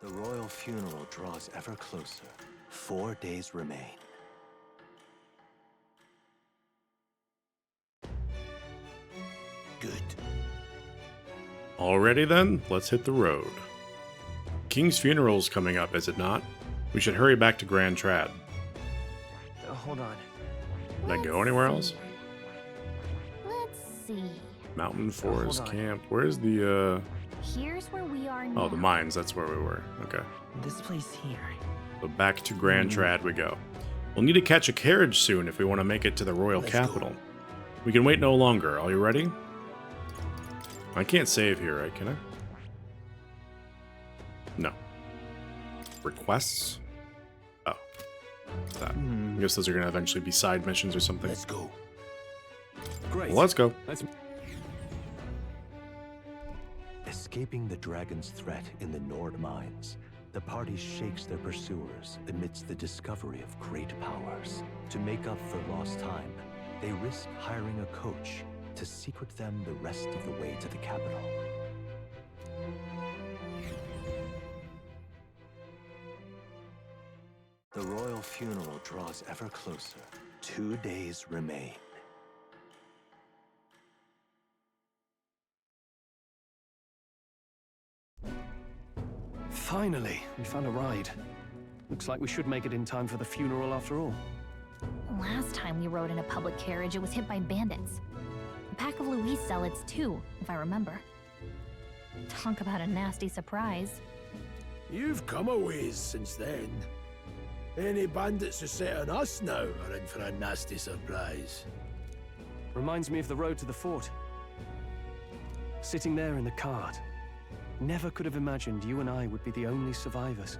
The royal funeral draws ever closer. 4 days remain. Good. Already then, let's hit the road. King's funeral's coming up, is it not? We should hurry back to Grand Trad. Hold on. Can I go anywhere else? Let's see. Mountain Forest hold on. Camp. Where's the, Here's where we are now. Oh, the mines. That's where we were. Okay. This place here. So back to Grand Trad we go. We'll need to catch a carriage soon if we want to make it to the royal capital. We can wait no longer. Are you ready? I can't save here, right? Can I? No. Requests? Oh. That. I guess those are going to eventually be side missions or something. Let's go. Great. Well, let's go. Let's... Escaping the dragon's threat in the Nord mines, the party shakes their pursuers amidst the discovery of great powers. To make up for lost time, they risk hiring a coach to secret them the rest of the way to the capital. The royal funeral draws ever closer. 2 days remain. Finally, we found a ride. Looks like we should make it in time for the funeral after all. Last time we rode in a public carriage, it was hit by bandits. A pack of Louis zealots, too, if I remember. Talk about a nasty surprise. You've come a ways since then. Any bandits who set on us now are in for a nasty surprise. Reminds me of the road to the fort. Sitting there in the cart. Never could have imagined you and I would be the only survivors.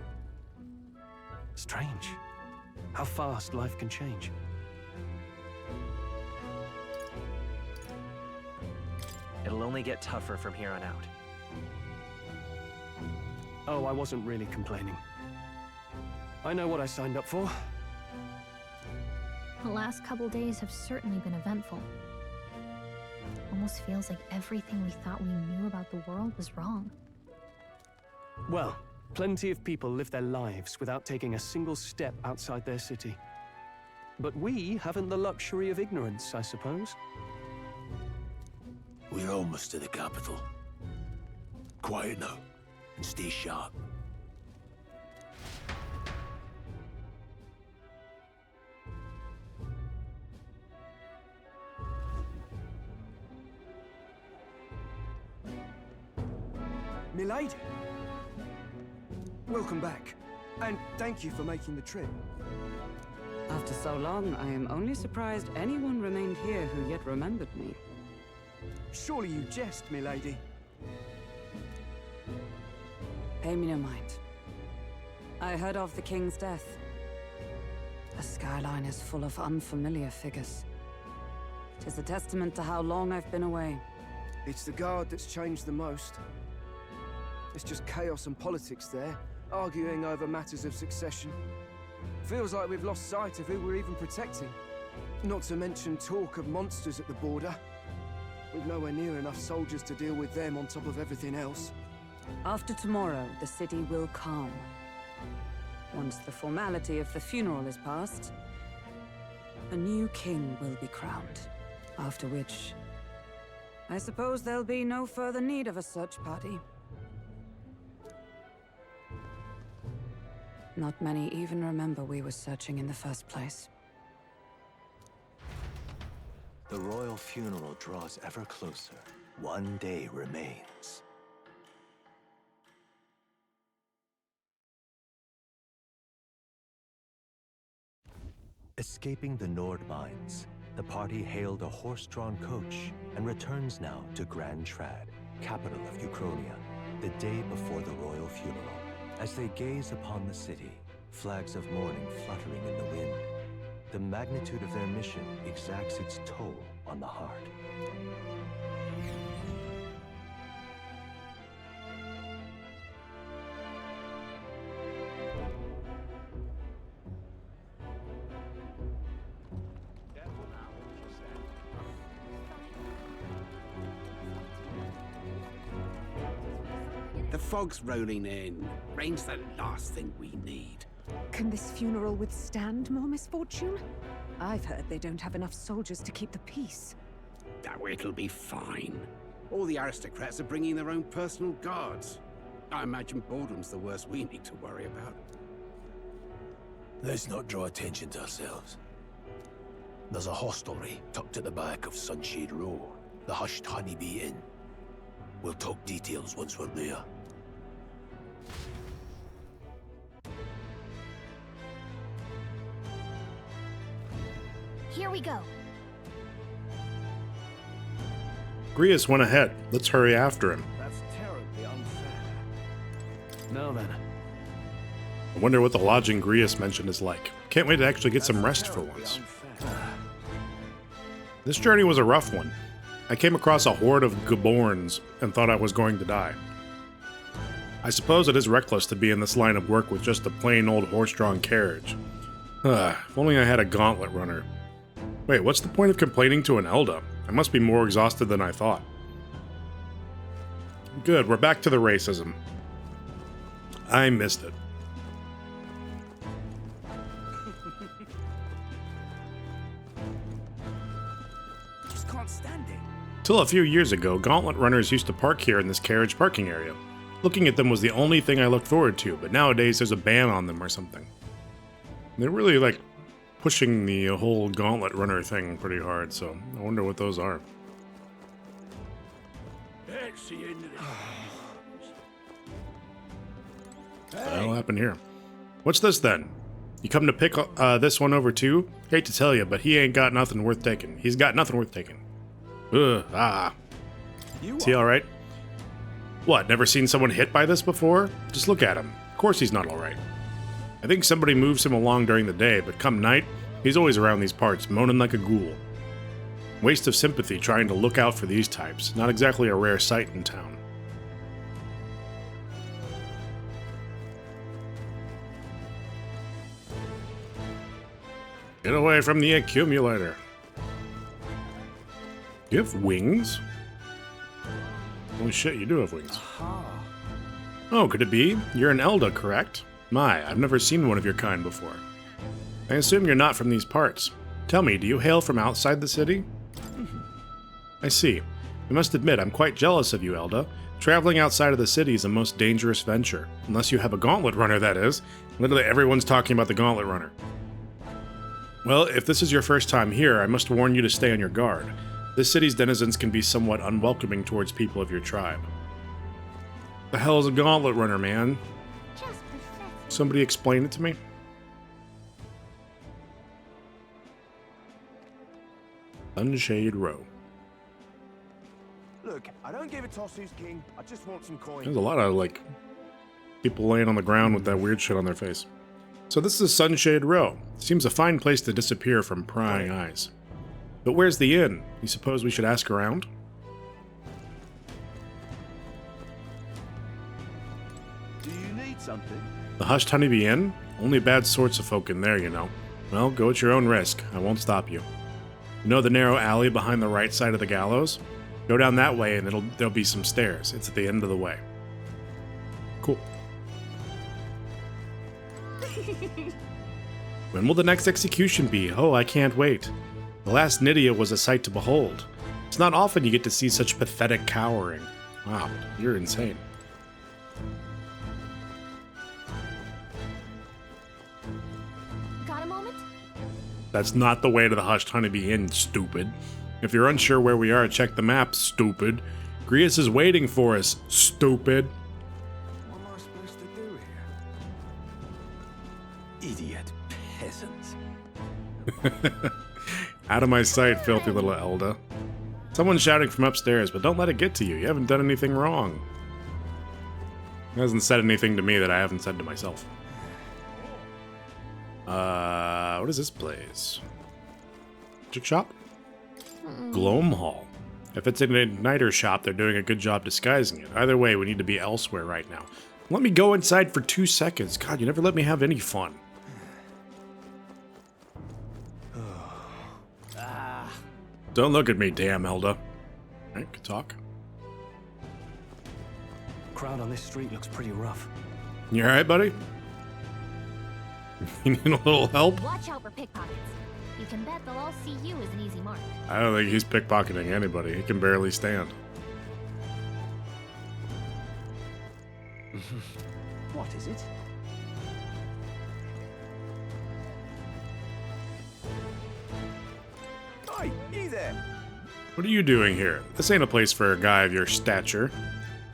Strange. How fast life can change. It'll only get tougher from here on out. Oh, I wasn't really complaining. I know what I signed up for. The last couple days have certainly been eventful. Almost feels like everything we thought we knew about the world was wrong. Well, plenty of people live their lives without taking a single step outside their city. But we haven't the luxury of ignorance, I suppose. We're almost to the capital. Quiet now, and stay sharp. Milady, welcome back, and thank you for making the trip. After so long, I am only surprised anyone remained here who yet remembered me. Surely you jest, milady. Pay me no mind. I heard of the king's death. The skyline is full of unfamiliar figures. It is a testament to how long I've been away. It's the guard that's changed the most. It's just chaos and politics there, arguing over matters of succession. Feels like we've lost sight of who we're even protecting. Not to mention talk of monsters at the border. We've nowhere near enough soldiers to deal with them on top of everything else. After tomorrow, the city will calm. Once the formality of the funeral is past, a new king will be crowned. After which, I suppose there'll be no further need of a search party. Not many even remember we were searching in the first place. The royal funeral draws ever closer. 1 day remains. Escaping the Nord mines, the party hailed a horse-drawn coach and returns now to Grand Trad, capital of Uchronia, the day before the royal funeral. As they gaze upon the city, flags of mourning fluttering in the wind, the magnitude of their mission exacts its toll on the heart. The fog's rolling in. arrange the last thing we need. Can this funeral withstand more misfortune? I've heard they don't have enough soldiers to keep the peace. Oh, it'll be fine. All the aristocrats are bringing their own personal guards. I imagine boredom's the worst we need to worry about. Let's not draw attention to ourselves. There's a hostelry tucked at the back of Sunshade Row, the Hushed Honeybee Inn. We'll talk details once we're there. Here we go. Grius went ahead. Let's hurry after him. That's terribly unfair. Now then. I wonder what the lodging Grius mentioned is like. Can't wait to actually get some rest for once. This journey was a rough one. I came across a horde of Gaborns and thought I was going to die. I suppose it is reckless to be in this line of work with just a plain old horse-drawn carriage. If only I had a gauntlet runner. Wait, what's the point of complaining to an Elda? I must be more exhausted than I thought. Good, we're back to the racism. I missed it. Just can't stand it. Till a few years ago, gauntlet runners used to park here in this carriage parking area. Looking at them was the only thing I looked forward to, but nowadays there's a ban on them or something. They're really, like, pushing the whole gauntlet runner thing pretty hard, so I wonder what those are. That's the end of the What the hell happened here? What's this then? You come to pick this one over too? Hate to tell you, but he ain't got nothing worth taking. He's got nothing worth taking. Is he alright? What, never seen someone hit by this before? Just look at him. Of course he's not alright. I think somebody moves him along during the day, but come night, he's always around these parts, moaning like a ghoul. Waste of sympathy trying to look out for these types. Not exactly a rare sight in town. Get away from the accumulator. You have wings? Holy shit, you do have wings. Oh, could it be? You're an Elda, correct? My, I've never seen one of your kind before. I assume you're not from these parts. Tell me, do you hail from outside the city? I see. I must admit, I'm quite jealous of you, Elda. Traveling outside of the city is a most dangerous venture. Unless you have a gauntlet runner, that is. Literally everyone's talking about the gauntlet runner. Well, if this is your first time here, I must warn you to stay on your guard. This city's denizens can be somewhat unwelcoming towards people of your tribe. The hell is a gauntlet runner, man? Somebody explain it to me? Sunshade Row. Look, I don't give a toss who's king. I just want some coin. There's a lot of, like, people laying on the ground with that weird shit on their face. So this is Sunshade Row. Seems a fine place to disappear from prying eyes. But where's the inn? You suppose we should ask around? Do you need something? The Hushed Honeybee Inn? Only bad sorts of folk in there, you know. Well, go at your own risk. I won't stop you. You know the narrow alley behind the right side of the gallows? Go down that way and there'll be some stairs. It's at the end of the way. Cool. When will the next execution be? Oh, I can't wait. The last Nydia was a sight to behold. It's not often you get to see such pathetic cowering. Wow, you're insane. Got a moment? That's not the way to the Hushed Honeybee Inn, stupid. If you're unsure where we are, check the map, stupid. Grius is waiting for us, stupid. What am I supposed to do here? Idiot peasants. Out of my sight, filthy little Elda. Someone's shouting from upstairs, but don't let it get to you. You haven't done anything wrong. He hasn't said anything to me that I haven't said to myself. What is this place? Magic shop? Gloam Hall. If it's an igniter shop, they're doing a good job disguising it. Either way, we need to be elsewhere right now. Let me go inside for 2 seconds. God, you never let me have any fun. Don't look at me, damn Elda. Alright, good talk. Crowd on this street looks pretty rough. You alright, buddy? You need a little help? Watch out for pickpockets. You can bet they'll all see you as an easy mark. I don't think he's pickpocketing anybody. He can barely stand. What is it? Oi, you there! What are you doing here? This ain't a place for a guy of your stature.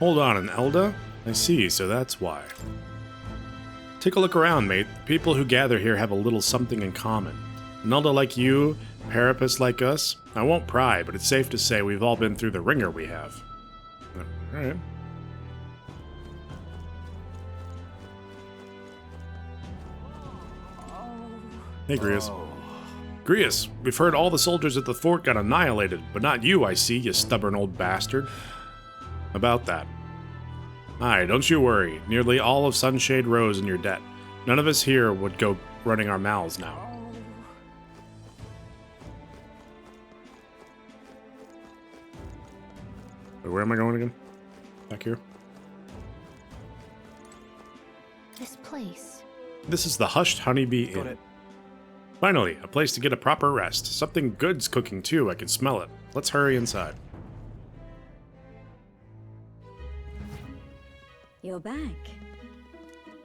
Hold on, an Elda? I see, so that's why. Take a look around, mate. The people who gather here have a little something in common. An Elda like you, Parapus like us. I won't pry, but it's safe to say we've all been through the ringer we have. Alright. Hey, Grius. Grius, we've heard all the soldiers at the fort got annihilated, but not you, I see, you stubborn old bastard. About that. Aye, don't you worry. Nearly all of Sunshade Rose in your debt. None of us here would go running our mouths now. Where am I going again? Back here? This place. This is the Hushed Honeybee Inn. Finally, a place to get a proper rest. Something good's cooking too, I can smell it. Let's hurry inside. You're back.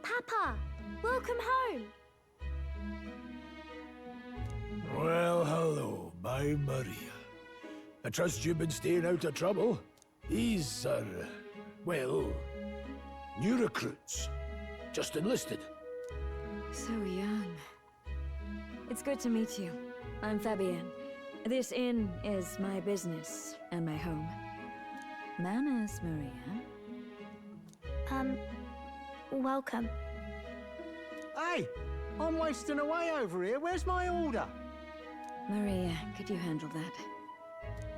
Papa, welcome home. Well, hello, my Maria. I trust you've been staying out of trouble. These are, well, new recruits. Just enlisted. So young. It's good to meet you. I'm Fabienne. This inn is my business and my home. Manners, Maria. Welcome. Hey, I'm wasting away over here. Where's my order? Maria, could you handle that?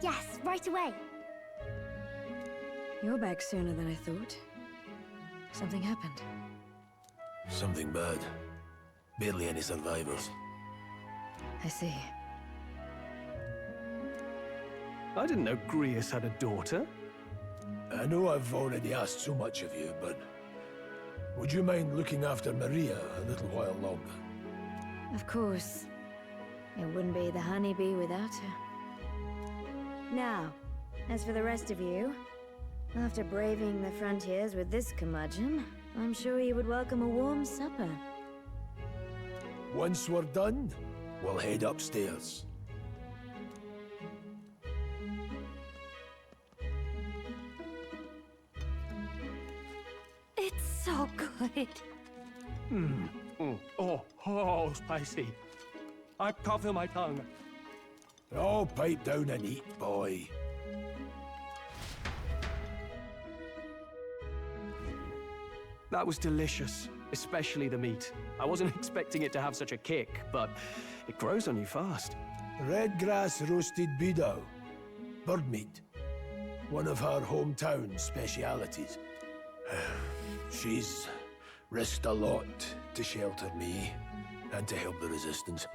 Yes, right away. You're back sooner than I thought. Something happened. Something bad. Barely any survivors. I see. I didn't know Grius had a daughter. I know I've already asked so much of you, but would you mind looking after Maria a little while longer? Of course. It wouldn't be the honeybee without her. Now, as for the rest of you, after braving the frontiers with this curmudgeon, I'm sure you would welcome a warm supper. Once we're done, we'll head upstairs. It's so good. Oh, spicy. I can't feel my tongue. Oh, pipe down and eat, boy. That was delicious, especially the meat. I wasn't expecting it to have such a kick, but it grows on you fast. Red grass roasted bidao. Bird meat. One of her hometown specialities. She's risked a lot to shelter me and to help the resistance.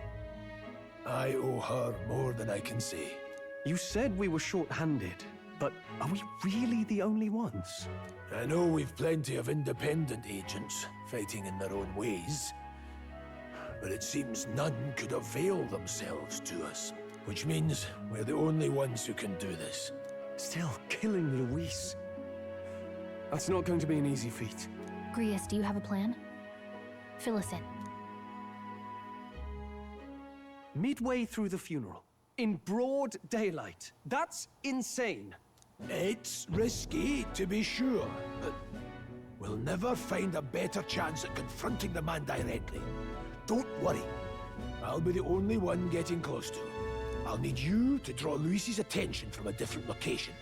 I owe her more than I can say. You said we were short-handed, but are we really the only ones? I know we've plenty of independent agents fighting in their own ways, but it seems none could avail themselves to us, which means we're the only ones who can do this. Still, killing Luis. That's not going to be an easy feat. Grius, do you have a plan? Fill us in. Midway through the funeral, in broad daylight. That's insane. It's risky, to be sure, but we'll never find a better chance at confronting the man directly. Don't worry. I'll be the only one getting close to him. I'll need you to draw Luis's attention from a different location.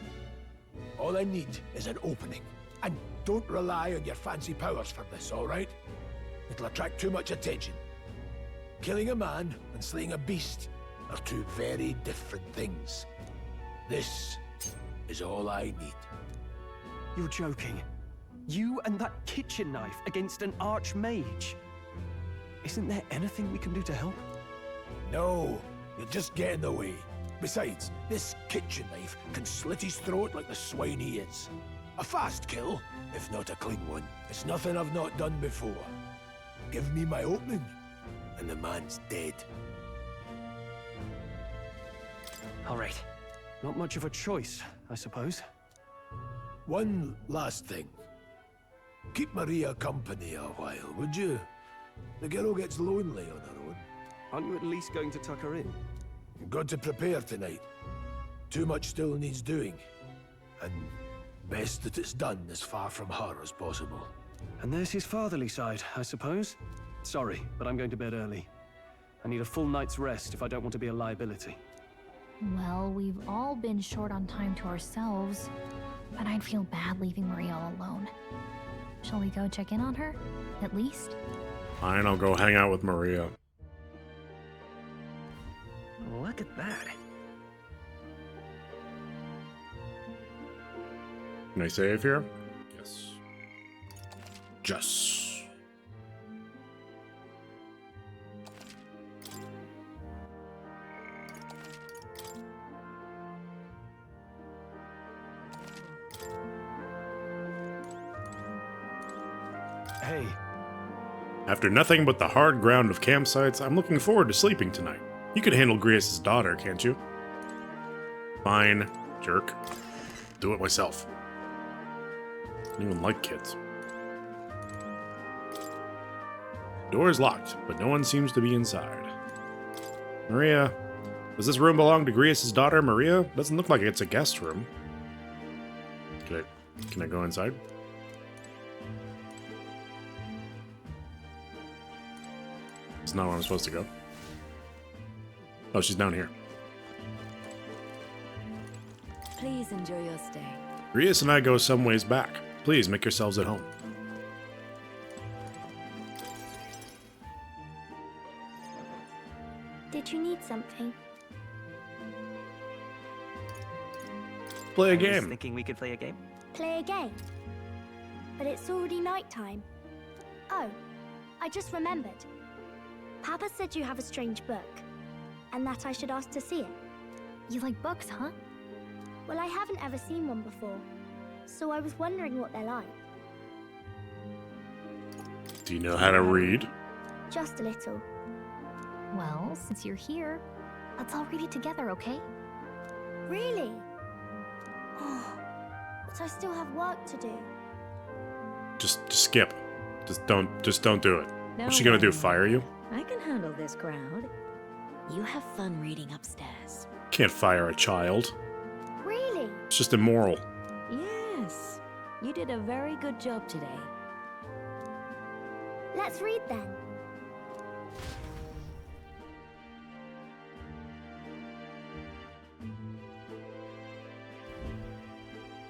All I need is an opening. And don't rely on your fancy powers for this, all right? It'll attract too much attention. Killing a man and slaying a beast are two very different things. This is all I need. You're joking. You and that kitchen knife against an archmage. Isn't there anything we can do to help? No, you'll just get in the way. Besides, this kitchen knife can slit his throat like the swine he is. A fast kill, if not a clean one. It's nothing I've not done before. Give me my opening, and the man's dead. All right. Not much of a choice, I suppose. One last thing. Keep Maria company a while, would you? The girl gets lonely on her own. Aren't you at least going to tuck her in? You've got to prepare tonight. Too much still needs doing. And best that it's done as far from her as possible. And there's his fatherly side, I suppose. Sorry, but I'm going to bed early. I need a full night's rest if I don't want to be a liability. Well, we've all been short on time to ourselves, but I'd feel bad leaving Maria all alone. Shall we go check in on her, at least? Fine, I'll go hang out with Maria. Look at that. Can I save here? Yes. Just. Hey. After nothing but the hard ground of campsites, I'm looking forward to sleeping tonight. You could handle Grius' daughter, can't you? Fine, jerk. Do it myself. I don't even like kids. Door is locked, but no one seems to be inside. Maria, does this room belong to Grius' daughter, Maria? Doesn't look like it's a guest room. Can I go inside? It's not where I'm supposed to go. Oh, she's down here. Please enjoy your stay. Grius and I go some ways back. Please make yourselves at home. Did you need something? Play a I was game. thinking we could play a game. Play a game? But it's already nighttime. Oh, I just remembered. Papa said you have a strange book, and that I should ask to see it. You like books, huh? Well, I haven't ever seen one before, so I was wondering what they're like. Do you know how to read? Just a little. Well, since you're here, let's all read it together, okay? Really? Oh, but I still have work to do. Just skip. Just don't do it. No What's she gonna do? worry. Fire you? I can handle this crowd. You have fun reading upstairs. Can't fire a child. Really? It's just immoral. Yes, you did a very good job today. Let's read then.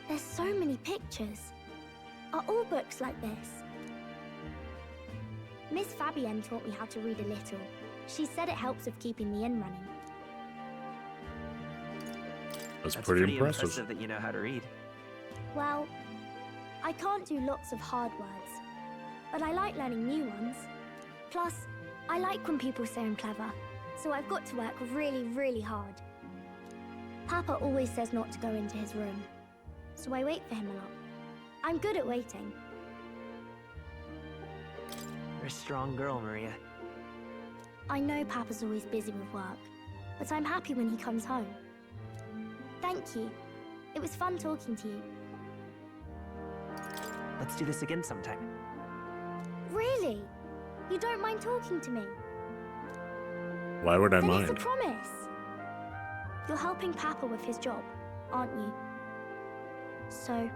There's so many pictures. Are all books like this? Miss Fabienne taught me how to read a little. She said it helps with keeping the inn running. That's That's pretty impressive. impressive that you know how to read. Well, I can't do lots of hard words, but I like learning new ones. Plus, I like when people say I'm clever, so I've got to work really, really hard. Papa always says not to go into his room, so I wait for him a lot. I'm good at waiting. You're a strong girl, Maria. I know Papa's always busy with work, but I'm happy when he comes home. Thank you. It was fun talking to you. Let's do this again sometime. Really? You don't mind talking to me? Why would I Then mind? it's a promise. You're helping Papa with his job, aren't you? So,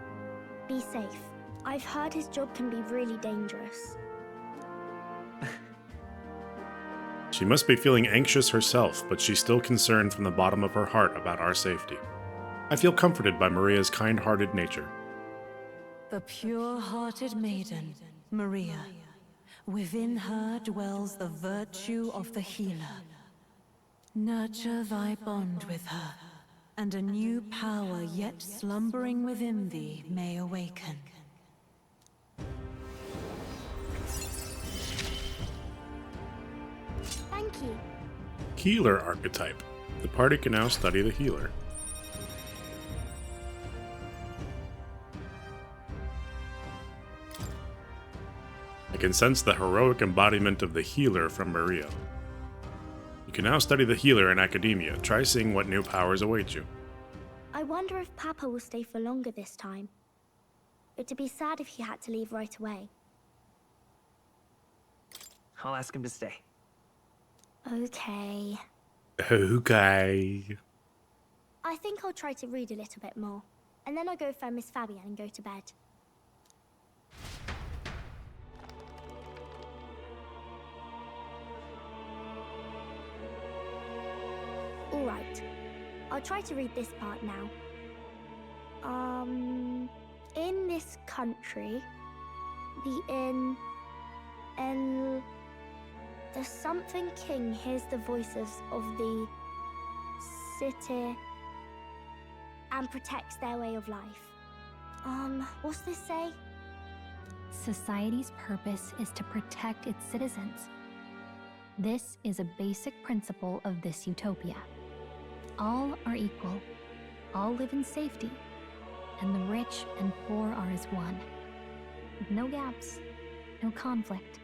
be safe. I've heard his job can be really dangerous. She must be feeling anxious herself, but she's still concerned from the bottom of her heart about our safety. I feel comforted by Maria's kind-hearted nature. The pure-hearted maiden, Maria. Within her dwells the virtue of the healer. Nurture thy bond with her, and a new power yet slumbering within thee may awaken. Thank you. Healer archetype. The party can now study the healer. can sense the heroic embodiment of the healer from Maria. You can now study the healer in academia. Try seeing what new powers await you. I wonder if Papa will stay for longer this time. It'd be sad if he had to leave right away. I'll ask him to stay. Okay. Okay. I think I'll try to read a little bit more. And then I'll go find Miss Fabian and go to bed. Alright. I'll try to read this part now. In this country, the something king hears the voices of the city and protects their way of life. What's this say? Society's purpose is to protect its citizens. This is a basic principle of this utopia. All are equal, all live in safety, and the rich and poor are as one. With no gaps, no conflict.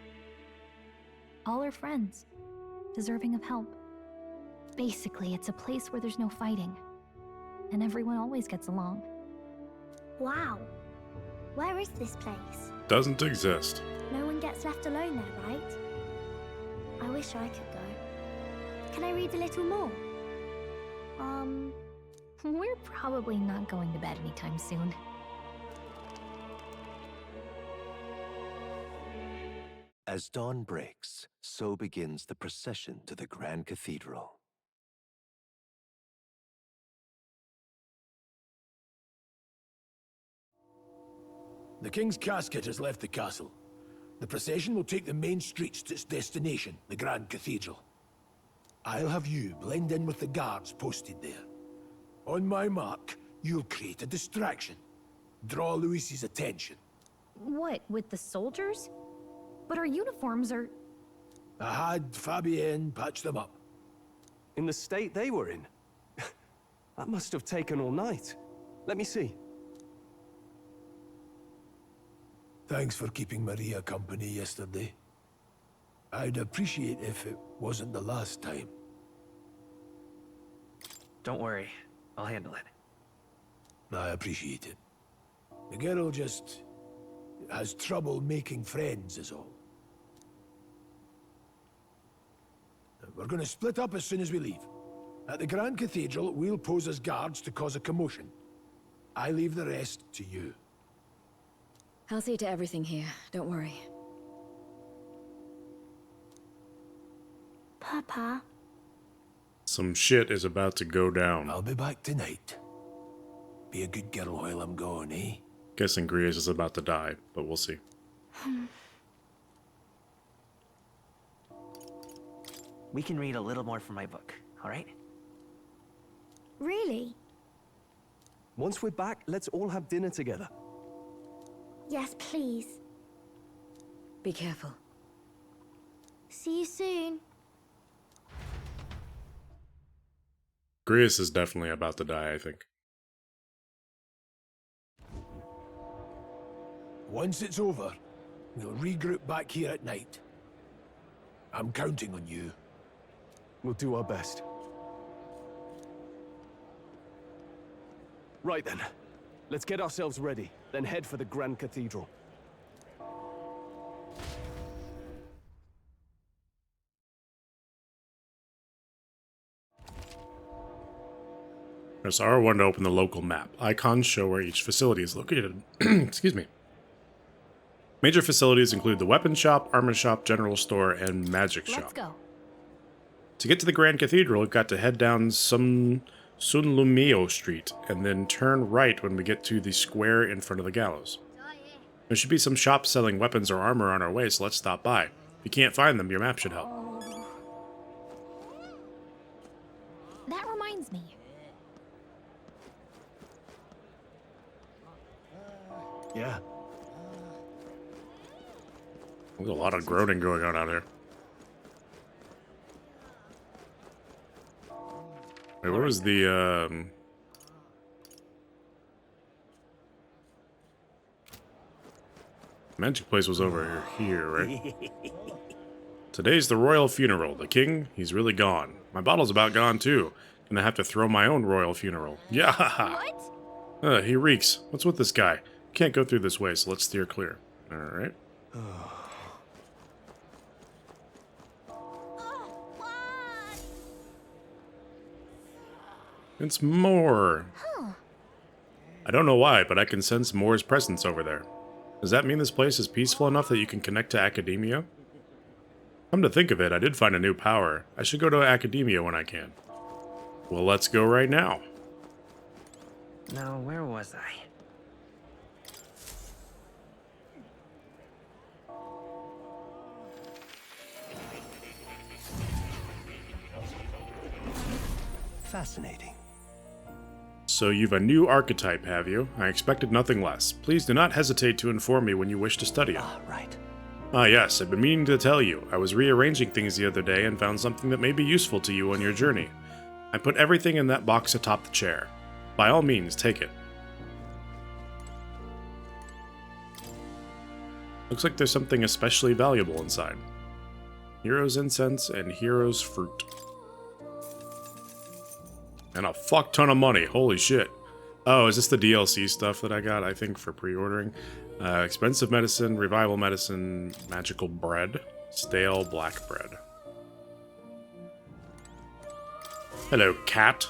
All are friends, deserving of help. Basically, it's a place where there's no fighting, and everyone always gets along. Wow. Where is this place? Doesn't exist. No one gets left alone there, right? I wish I could go. Can I read a little more? We're probably not going to bed anytime soon. As dawn breaks, so begins the procession to the Grand Cathedral. The King's casket has left the castle. The procession will take the main streets to its destination, the Grand Cathedral. I'll have you blend in with the guards posted there. On my mark, you'll create a distraction. Draw Luis's attention. What, with the soldiers? But our uniforms are... I had Fabienne patch them up. In the state they were in? That must have taken all night. Let me see. Thanks for keeping Maria company yesterday. I'd appreciate if it wasn't the last time. Don't worry. I'll handle it. I appreciate it. The girl just has trouble making friends is all. We're going to split up as soon as we leave. At the Grand Cathedral, we'll pose as guards to cause a commotion. I leave the rest to you. I'll see to everything here, don't worry. Papa? Some shit is about to go down. I'll be back tonight. Be a good girl while I'm gone, eh? Guessing Grias is about to die, but we'll see. We can read a little more from my book, all right? Really? Once we're back, let's all have dinner together. Yes, please. Be careful. See you soon. Grias is definitely about to die, I think. Once it's over, we'll regroup back here at night. I'm counting on you. We'll do our best. Right then. Let's get ourselves ready, then head for the Grand Cathedral. Press R1 to open the local map. Icons show where each facility is located. Excuse me. Major facilities include the weapon shop, armor shop, general store, and magic shop. Let's go. To get to the Grand Cathedral, we've got to head down some Sunlumio Street, and then turn right when we get to the square in front of the gallows. There should be some shops selling weapons or armor on our way, so let's stop by. If you can't find them, your map should help. That reminds me. Yeah. There's a lot of groaning going on out here. Wait, what was the, Magic place was over here, right? Today's the royal funeral. The king, he's really gone. My bottle's about gone too. Gonna have to throw my own royal funeral. Yeah! What? He reeks. What's with this guy? Can't go through this way, so let's steer clear. Alright. It's Moore. I don't know why, but I can sense Moore's presence over there. Does that mean this place is peaceful enough that you can connect to Academia? Come to think of it, I did find a new power. I should go to Academia when I can. Well, let's go right now. Now, where was I? Fascinating. So you've a new archetype, have you? I expected nothing less. Please do not hesitate to inform me when you wish to study it. Right. Ah, yes, I've been meaning to tell you. I was rearranging things the other day and found something that may be useful to you on your journey. I put everything in that box atop the chair. By all means, take it. Looks like there's something especially valuable inside. Hero's incense and hero's fruit. And a fuck ton of money, holy shit. Oh, is this the DLC stuff that I got, I think, for pre-ordering? Expensive medicine, revival medicine, magical bread, stale black bread. Hello, cat.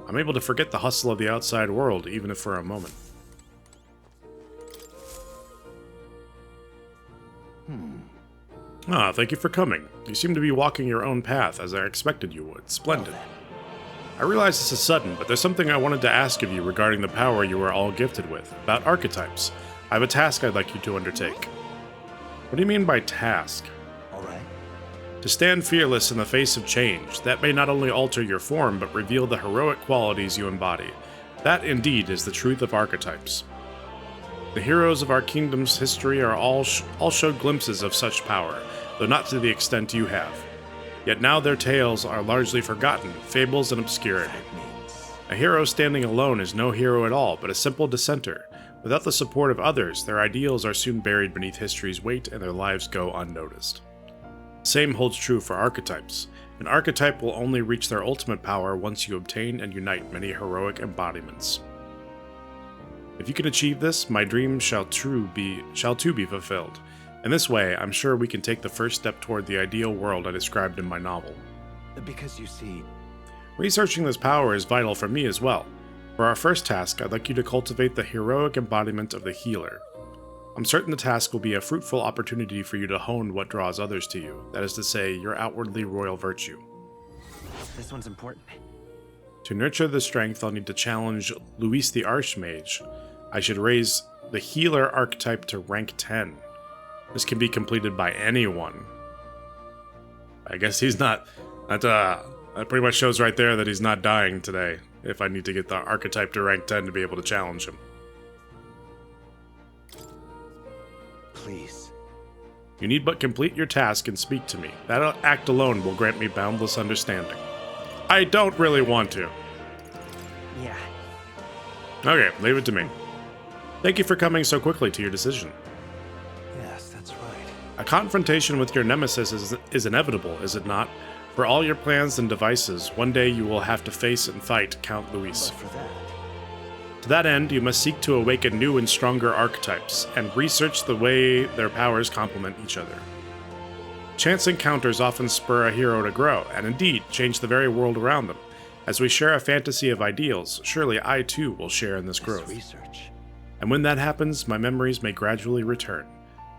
I'm able to forget the hustle of the outside world, even if for a moment. Ah, thank you for coming. You seem to be walking your own path, as I expected you would. Splendid. I realize this is sudden, but there's something I wanted to ask of you regarding the power you are all gifted with, about archetypes. I have a task I'd like you to undertake. What do you mean by task? Alright. To stand fearless in the face of change, that may not only alter your form, but reveal the heroic qualities you embody. That, indeed, is the truth of archetypes. The heroes of our kingdom's history are all showed glimpses of such power, though not to the extent you have. Yet now their tales are largely forgotten, fables and obscurity. A hero standing alone is no hero at all, but a simple dissenter. Without the support of others, their ideals are soon buried beneath history's weight and their lives go unnoticed. The same holds true for archetypes. An archetype will only reach their ultimate power once you obtain and unite many heroic embodiments. If you can achieve this, my dream shall too be fulfilled. In this way, I'm sure we can take the first step toward the ideal world I described in my novel. Because you see... Researching this power is vital for me as well. For our first task, I'd like you to cultivate the heroic embodiment of the healer. I'm certain the task will be a fruitful opportunity for you to hone what draws others to you, that is to say, your outwardly royal virtue. This one's important. To nurture the strength, I'll need to challenge Luis the Archmage. I should raise the healer archetype to rank 10. This can be completed by anyone. I guess he's not... That pretty much shows right there that he's not dying today, if I need to get the archetype to rank 10 to be able to challenge him. Please. You need but complete your task and speak to me. That act alone will grant me boundless understanding. I don't really want to. Yeah. Okay, leave it to me. Thank you for coming so quickly to your decision. Yes, that's right. A confrontation with your nemesis is inevitable, is it not? For all your plans and devices, one day you will have to face and fight Count Luis. But for that... To that end, you must seek to awaken new and stronger archetypes, and research the way their powers complement each other. Chance encounters often spur a hero to grow, and indeed, change the very world around them. As we share a fantasy of ideals, surely I too will share in this growth. Research. And when that happens, my memories may gradually return.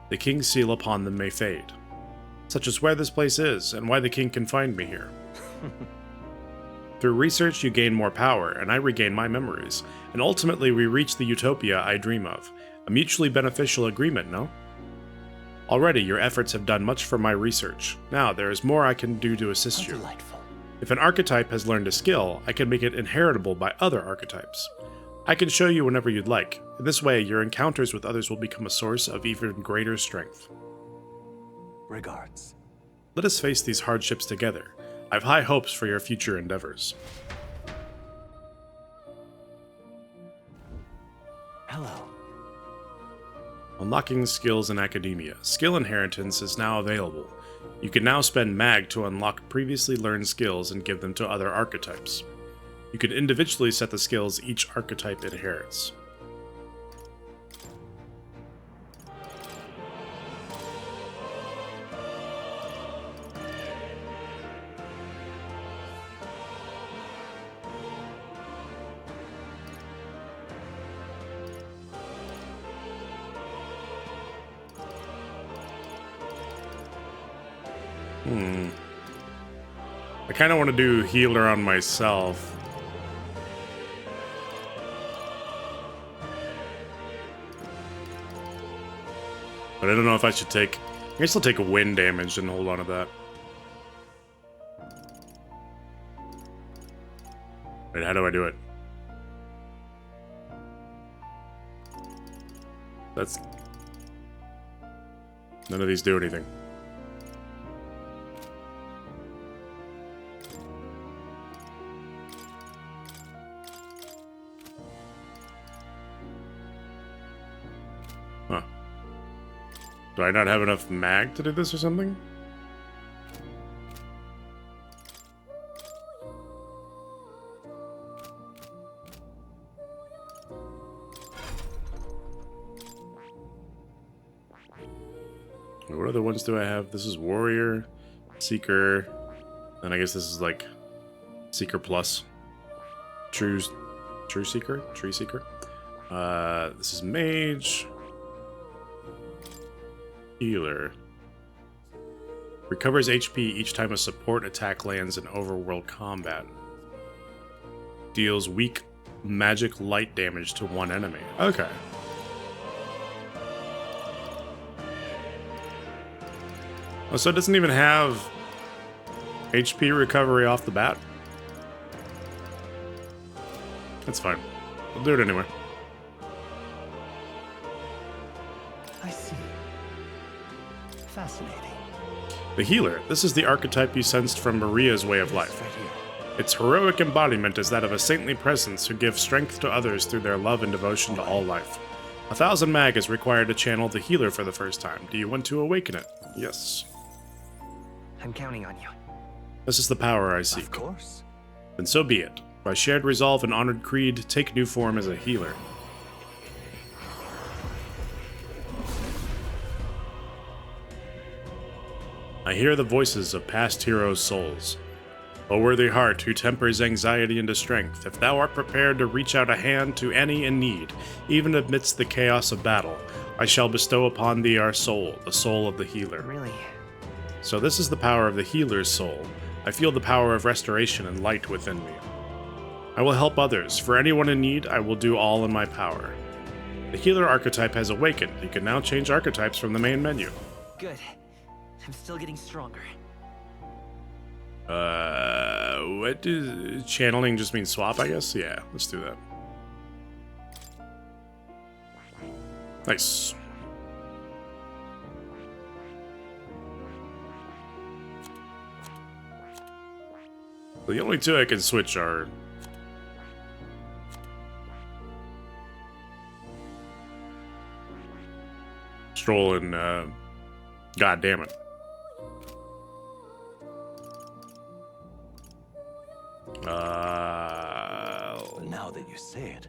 The king's seal upon them may fade. Such as where this place is, and why the king can find me here. Through research, you gain more power, and I regain my memories, and ultimately we reach the utopia I dream of. A mutually beneficial agreement, no? Already, your efforts have done much for my research. Now, there is more I can do to assist you. Delightful. If an archetype has learned a skill, I can make it inheritable by other archetypes. I can show you whenever you'd like. In this way, your encounters with others will become a source of even greater strength. Regards. Let us face these hardships together. I have high hopes for your future endeavors. Hello. Unlocking skills in academia. Skill inheritance is now available. You can now spend mag to unlock previously learned skills and give them to other archetypes. You can individually set the skills each archetype inherits. I kind of want to do healer on myself. But I don't know if I should take... I guess I'll take wind damage and hold on to that. Wait, how do I do it? That's... None of these do anything. Huh. Do I not have enough mag to do this or something? What other ones do I have? This is Warrior, Seeker, and I guess this is like Seeker Plus. True Seeker? Tree Seeker. This is Mage. Healer. Recovers HP each time a support attack lands in overworld combat. Deals weak magic light damage to one enemy. Okay. Oh, so it doesn't even have HP recovery off the bat? That's fine. I'll do it anyway. I see. Fascinating. The Healer. This is the archetype you sensed from Maria's way of life. Its heroic embodiment is that of a saintly presence who gives strength to others through their love and devotion to all life. 1,000 mag is required to channel the Healer for the first time. Do you want to awaken it? Yes. I'm counting on you. This is the power I seek. Of course. Then so be it. By shared resolve and honored creed, take new form as a healer. I hear the voices of past heroes' souls. O worthy heart who tempers anxiety into strength, if thou art prepared to reach out a hand to any in need, even amidst the chaos of battle, I shall bestow upon thee our soul, the soul of the healer. Really? So this is the power of the healer's soul. I feel the power of restoration and light within me. I will help others. For anyone in need, I will do all in my power. The healer archetype has awakened. You can now change archetypes from the main menu. Good. I'm still getting stronger. What does channeling just mean swap, I guess? Yeah, let's do that. Nice. The only two I can switch are Stroll and God damn it. Now that you say it.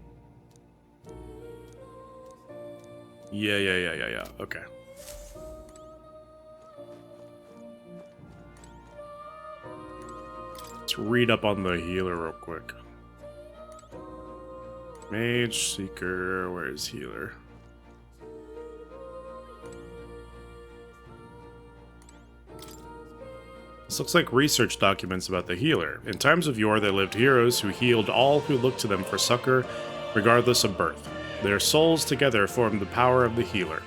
Yeah. Okay. Let's read up on the healer real quick. Mage, Seeker, where's healer? This looks like research documents about the healer. In times of yore, there lived heroes who healed all who looked to them for succor, regardless of birth. Their souls together formed the power of the healer.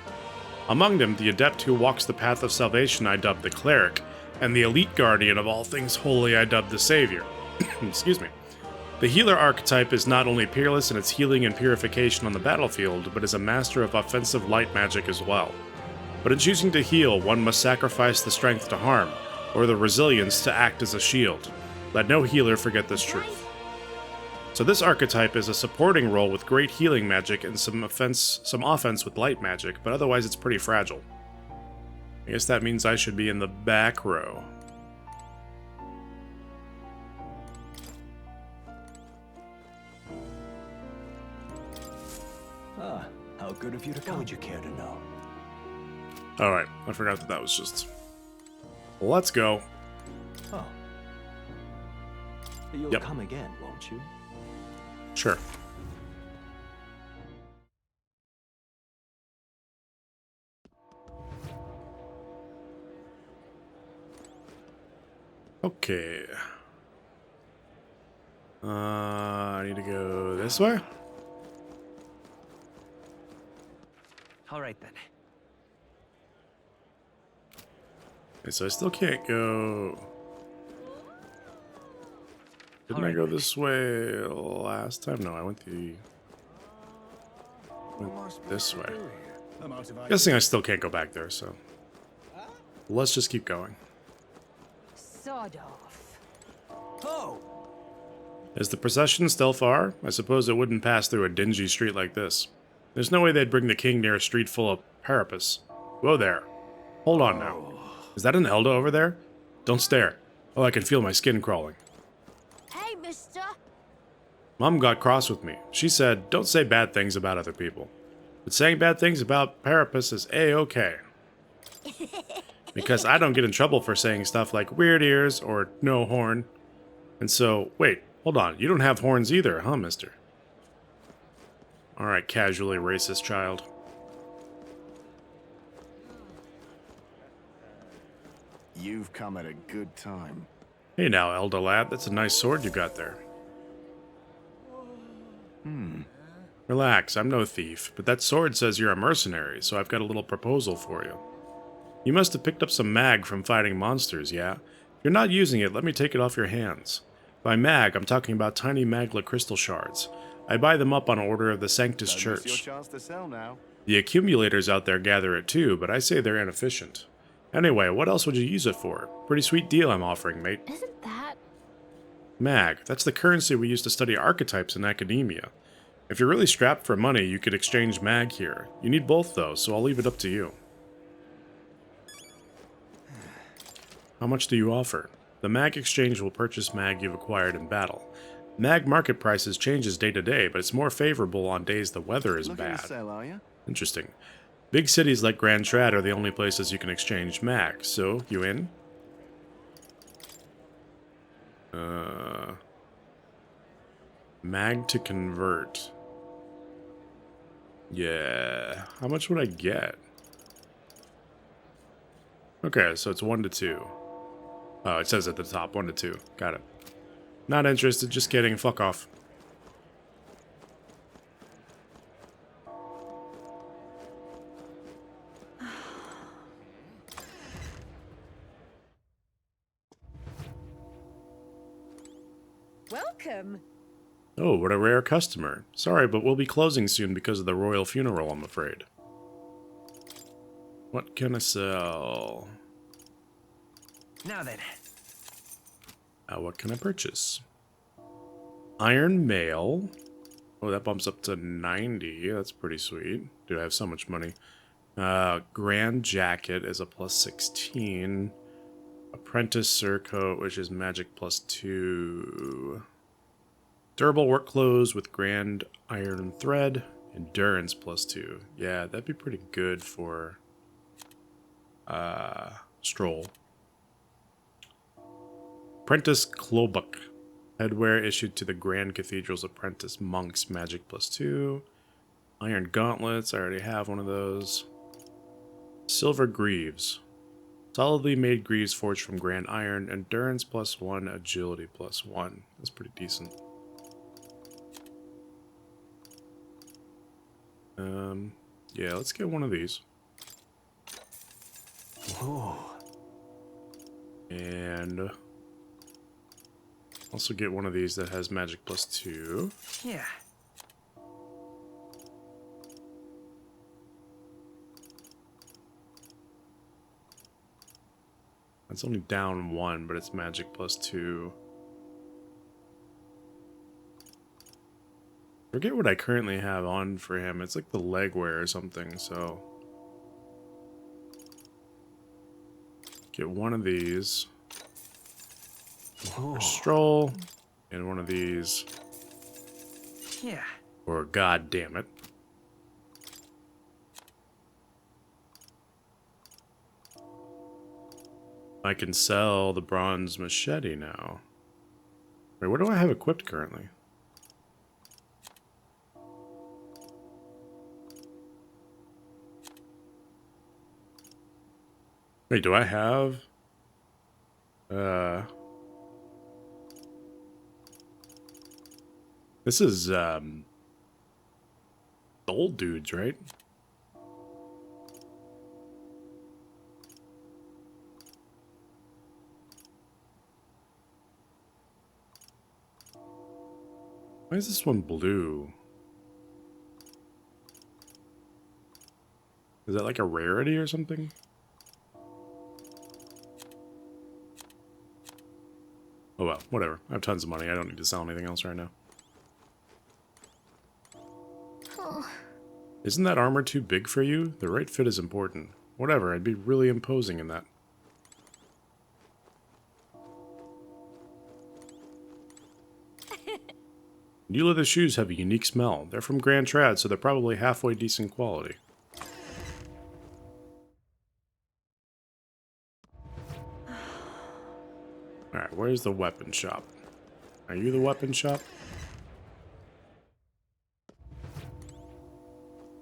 Among them, the adept who walks the path of salvation I dubbed the cleric, and the elite guardian of all things holy I dubbed the savior. Excuse me. The healer archetype is not only peerless in its healing and purification on the battlefield, but is a master of offensive light magic as well. But in choosing to heal, one must sacrifice the strength to harm, or the resilience to act as a shield. Let no healer forget this truth. So this archetype is a supporting role with great healing magic and some offense with light magic, but otherwise it's pretty fragile. I guess that means I should be in the back row. Ah, how good of you to come. How would you care to know? Alright, I forgot that was just... Let's go. Oh. You'll Yep. come again, won't you? Sure. Okay. I need to go this way? All right then. Okay, so I still can't go... Didn't I go this way last time? No, I went this way. Guessing I still can't go back there, so... Let's just keep going. Sod off. Oh! Is the procession still far? I suppose it wouldn't pass through a dingy street like this. There's no way they'd bring the king near a street full of Parapus. Whoa there. Hold on now. Is that an Elda over there? Don't stare. Oh, I can feel my skin crawling. Hey, mister. Mom got cross with me. She said, don't say bad things about other people. But saying bad things about Parapus is A-okay. Because I don't get in trouble for saying stuff like weird ears or no horn. And so, wait, hold on. You don't have horns either, huh, mister? Alright, casually racist child. You've come at a good time. Hey now, Elda lad, that's a nice sword you got there. Relax, I'm no thief, but that sword says you're a mercenary, so I've got a little proposal for you. You must have picked up some mag from fighting monsters, yeah? If you're not using it, let me take it off your hands. By mag, I'm talking about tiny magla crystal shards. I buy them up on order of the Sanctus Church. Your chance to sell now. The accumulators out there gather it too, but I say they're inefficient. Anyway, what else would you use it for? Pretty sweet deal I'm offering, mate. Isn't that... Mag, that's the currency we use to study archetypes in academia. If you're really strapped for money, you could exchange mag here. You need both though, so I'll leave it up to you. How much do you offer? The mag exchange will purchase mag you've acquired in battle. Mag market prices changes day to day, but it's more favorable on days the weather is Looking to bad. sell, are you? Interesting. Big cities like Grand Trad are the only places you can exchange mag, so you in? Mag to convert. Yeah. How much would I get? Okay, so it's 1 to 2. Oh, it says at the top, 1 to 2. Got it. Not interested, just kidding. Fuck off. Welcome. Oh, what a rare customer. Sorry, but we'll be closing soon because of the royal funeral, I'm afraid. What can I sell? Now then. What can I purchase? Iron mail. Oh, that bumps up to 90. That's pretty sweet. Dude, I have so much money. Grand jacket is a plus 16. Apprentice surcoat, which is magic plus 2. Durable work clothes with grand iron thread. Endurance plus 2. Yeah, that'd be pretty good for Stroll. Apprentice Klobuk. Headwear issued to the Grand Cathedral's apprentice monks. Magic plus 2. Iron gauntlets. I already have one of those. Silver greaves. Solidly made greaves forged from grand iron. Endurance plus 1. Agility plus 1. That's pretty decent. Yeah, let's get one of these. Oh. And also get one of these that has magic plus 2. Yeah. It's only down 1, but it's magic plus 2. forget what I currently have on for him. It's like the leg wear or something, so... Get one of these. For Stroll. And one of these. Yeah. Or god damn it. I can sell the bronze machete now. Wait, what do I have equipped currently? Wait, do I have... This is, the old dudes, right? Why is this one blue? Is that like a rarity or something? Oh well, whatever. I have tons of money. I don't need to sell anything else right now. Isn't that armor too big for you? The right fit is important. Whatever, I'd be really imposing in that. New leather shoes have a unique smell. They're from Grand Trad, so they're probably halfway decent quality. Alright, where's the weapon shop? Are you the weapon shop?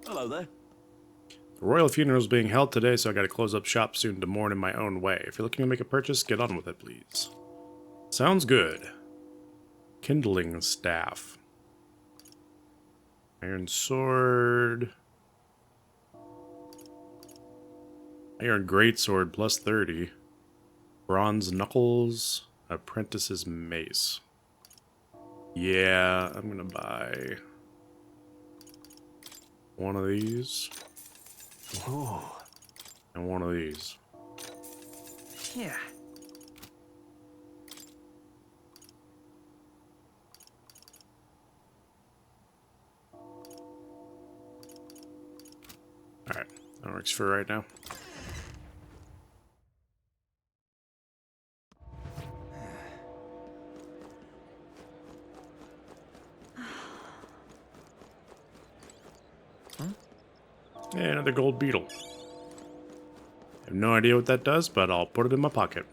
Hello there. The royal funeral is being held today, so I gotta close up shop soon to mourn in my own way. If you're looking to make a purchase, get on with it, please. Sounds good. Kindling staff. Iron sword. Iron greatsword plus 30. Bronze knuckles. Apprentice's mace. Yeah, I'm gonna buy one of these. Oh. And one of these. Yeah. Alright, that works for right now. Yeah, another gold beetle. I have no idea what that does, but I'll put it in my pocket.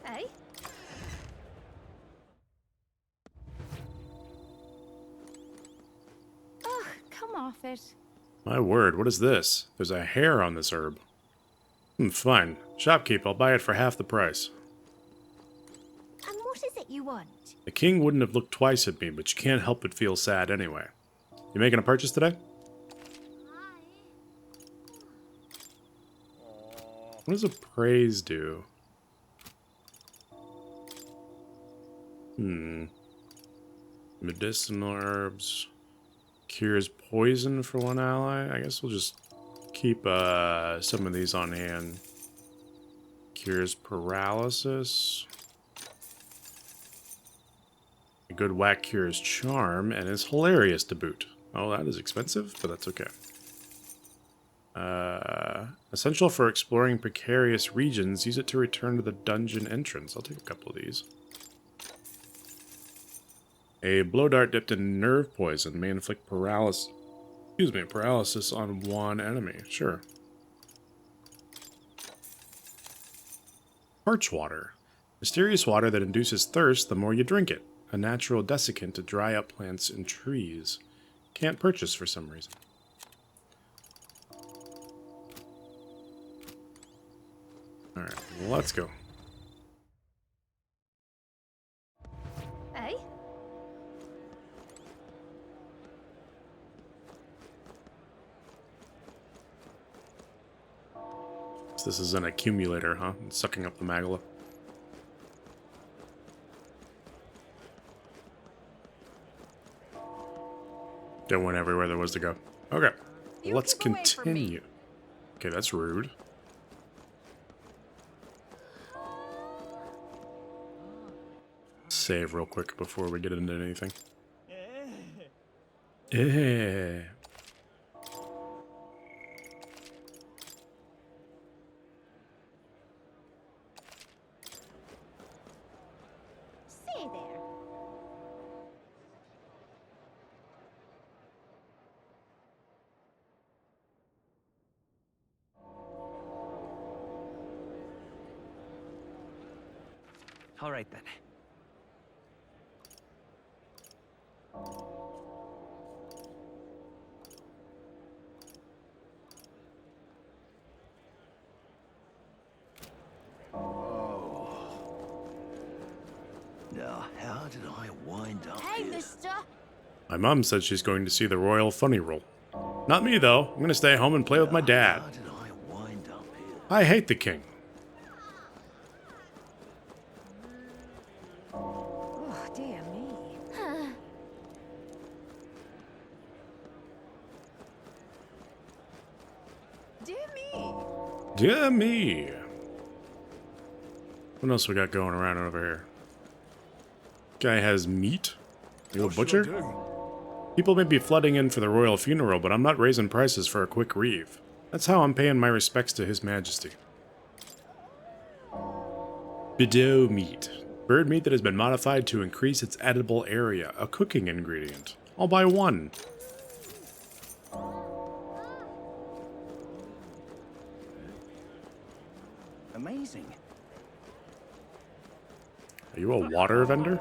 Hey? Ugh, come off it. My word, what is this? There's a hair on this herb. Fine. Shopkeep, I'll buy it for half the price. And what is it you want? The king wouldn't have looked twice at me, but you can't help but feel sad anyway. You making a purchase today? What does a praise do? Medicinal herbs. Cures poison for one ally. I guess we'll just keep some of these on hand. Cures paralysis. A good whack cures charm and is hilarious to boot. Oh, that is expensive, but that's okay. Essential for exploring precarious regions. Use it to return to the dungeon entrance. I'll take a couple of these. A blow dart dipped in nerve poison may inflict paralysis. Excuse me, paralysis on one enemy. Sure. Parch water. Mysterious water that induces thirst the more you drink it. A natural desiccant to dry up plants and trees. Can't purchase for some reason. Alright, let's go. Hey? So this is an accumulator, huh? It's sucking up the magla. It went everywhere there was to go. Okay, let's continue. Okay, that's rude. save real quick before we get into anything. Yeah. Say there. All right then. Now, how did I wind up Hey, here? mister. My mom said she's going to see the Royal Funny Roll. Not me, though. I'm going to stay home and play with my dad. How did I wind up here? I hate the king. Oh, dear me. Dear me. Dear me. What else we got going around over here? Guy has meat. You a butcher? People may be flooding in for the royal funeral, but I'm not raising prices for a quick reeve. That's how I'm paying my respects to His Majesty. Bideau meat. Bird meat that has been modified to increase its edible area. A cooking ingredient. I'll buy one. Amazing. Are you a water vendor?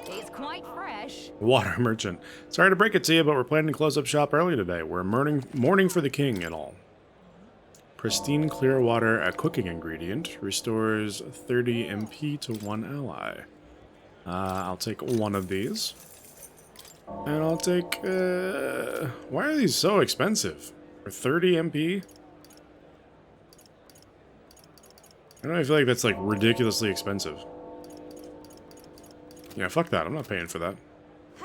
It's quite fresh. Water merchant. Sorry to break it to you, but we're planning to close up shop early today. We're mourning for the king and all. Pristine clear water, a cooking ingredient, restores 30 MP to one ally. I'll take one of these. And I'll take, why are these so expensive? For 30 MP? I don't know, I feel like that's like ridiculously expensive. Yeah, fuck that. I'm not paying for that.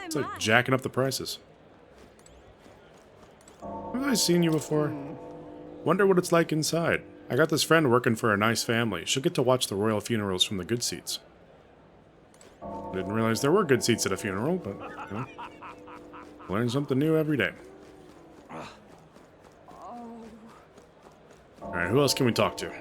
It's like jacking up the prices. Have I seen you before? Wonder what it's like inside. I got this friend working for a nice family. She'll get to watch the royal funerals from the good seats. Didn't realize there were good seats at a funeral, but, you know, learn something new every day. Alright, who else can we talk to?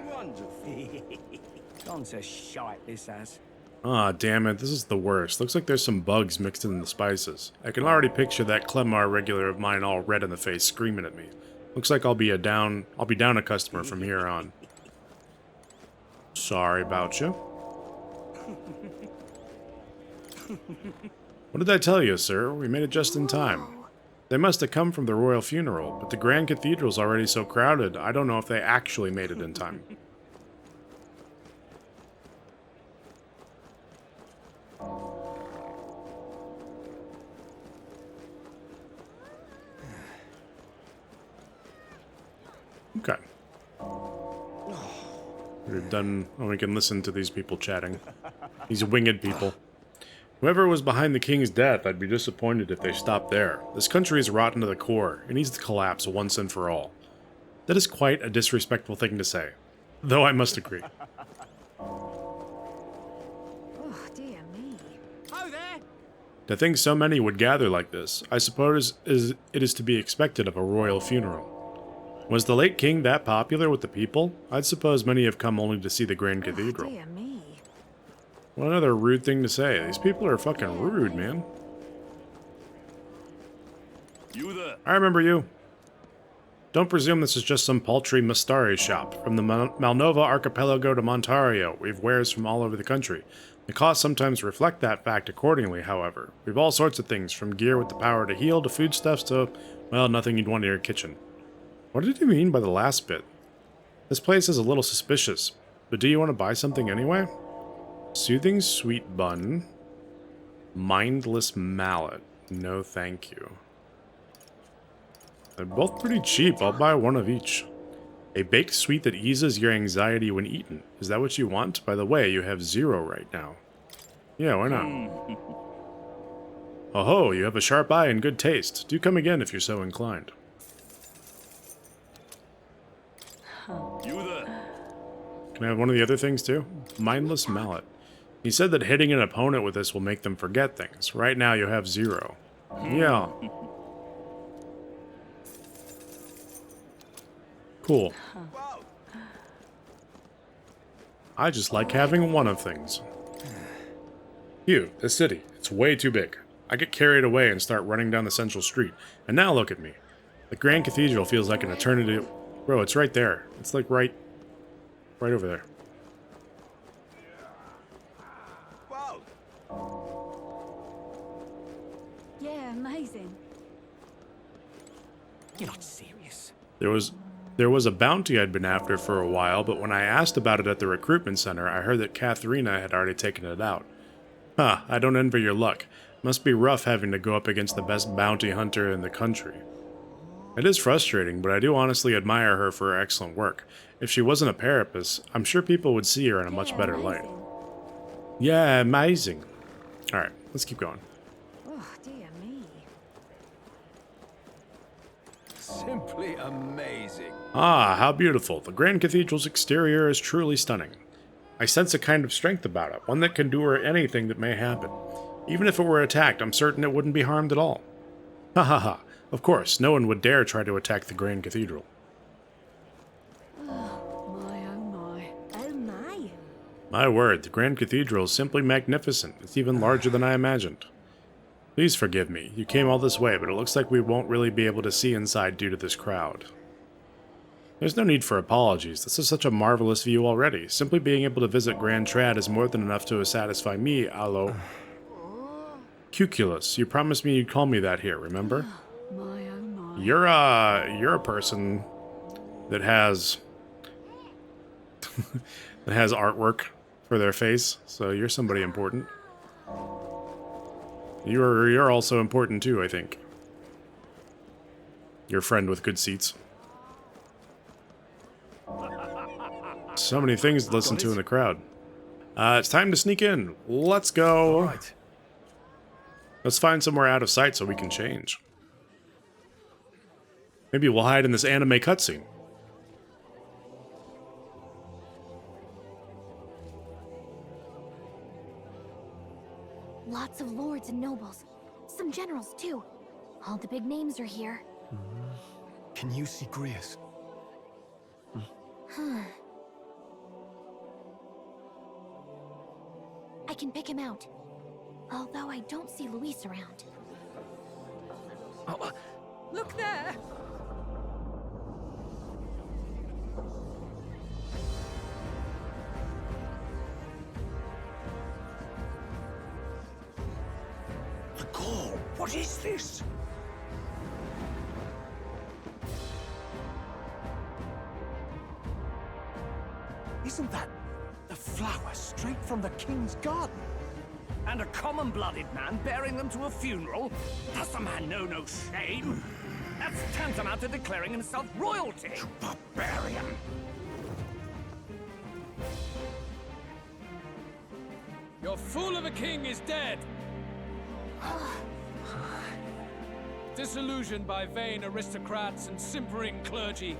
Gone to shite, this has. Ah, damn it, this is the worst. Looks like there's some bugs mixed in the spices. I can already picture that Clemar regular of mine all red in the face screaming at me. Looks like I'll be down a customer from here on. Sorry about you. What did I tell you, sir? We made it just in time. They must have come from the royal funeral, but the Grand Cathedral's already so crowded, I don't know if they actually made it in time. Okay. We've done... Oh, we can listen to these people chatting. These winged people. Whoever was behind the king's death, I'd be disappointed if they stopped there. This country is rotten to the core. It needs to collapse once and for all. That is quite a disrespectful thing to say. Though I must agree. Oh, dear me. Oh, there! To think so many would gather like this, I suppose it is to be expected of a royal funeral. Was the late king that popular with the people? I'd suppose many have come only to see the Grand Cathedral. Oh, dear me. What another rude thing to say. These people are fucking rude, man. You there? I remember you. Don't presume this is just some paltry Mustari shop. From the Malnova archipelago to Montario, we've wares from all over the country. The costs sometimes reflect that fact accordingly, however. We've all sorts of things, from gear with the power to heal to foodstuffs to, well, nothing you'd want in your kitchen. What did you mean by the last bit? This place is a little suspicious, but do you want to buy something anyway? Soothing sweet bun. Mindless mallet. No thank you. They're both pretty cheap. I'll buy one of each. A baked sweet that eases your anxiety when eaten. Is that what you want? By the way, you have 0 right now. Yeah, why not? Oh ho, you have a sharp eye and good taste. Do come again if you're so inclined. You there? Can I have one of the other things too? Mindless mallet. He said that hitting an opponent with this will make them forget things. Right now you have 0. Yeah. Cool. I just like having one of things. Phew, this city. It's way too big. I get carried away and start running down the central street. And now look at me. The Grand Cathedral feels like an eternity. Bro, it's right there. It's like right over there. Yeah, amazing. You're not serious. There was a bounty I'd been after for a while, but when I asked about it at the recruitment center, I heard that Katharina had already taken it out. Huh, I don't envy your luck. Must be rough having to go up against the best bounty hunter in the country. It is frustrating, but I do honestly admire her for her excellent work. If she wasn't a Parapus, I'm sure people would see her in a much better light. Yeah, amazing. Alright, let's keep going. Oh, dear me. Simply amazing. Ah, how beautiful. The Grand Cathedral's exterior is truly stunning. I sense a kind of strength about it, one that can endure anything that may happen. Even if it were attacked, I'm certain it wouldn't be harmed at all. Ha ha ha. Of course, no one would dare try to attack the Grand Cathedral. Oh, my, oh, my. Oh my. My word, the Grand Cathedral is simply magnificent. It's even larger than I imagined. Please forgive me. You came all this way, but it looks like we won't really be able to see inside due to this crowd. There's no need for apologies. This is such a marvelous view already. Simply being able to visit Grand Trad is more than enough to satisfy me, Allo. Cuculus, you promised me you'd call me that here, remember? My, oh, my. You're a person that has that has artwork for their face, so you're somebody important. You're also important too, I think. Your friend with good seats. So many things to listen to in the crowd. It's time to sneak in. Let's go. All right. Let's find somewhere out of sight so we can change. Maybe we'll hide in this anime cutscene. Lots of lords and nobles. Some generals, too. All the big names are here. Can you see Grius? I can pick him out. Although I don't see Luis around. Look there! The call. What is this? Isn't that the flower straight from the king's garden? And a common-blooded man bearing them to a funeral? Does the man know no shame? That's tantamount to declaring himself royalty. You barbarian! Your fool of a king is dead! Disillusioned by vain aristocrats and simpering clergy,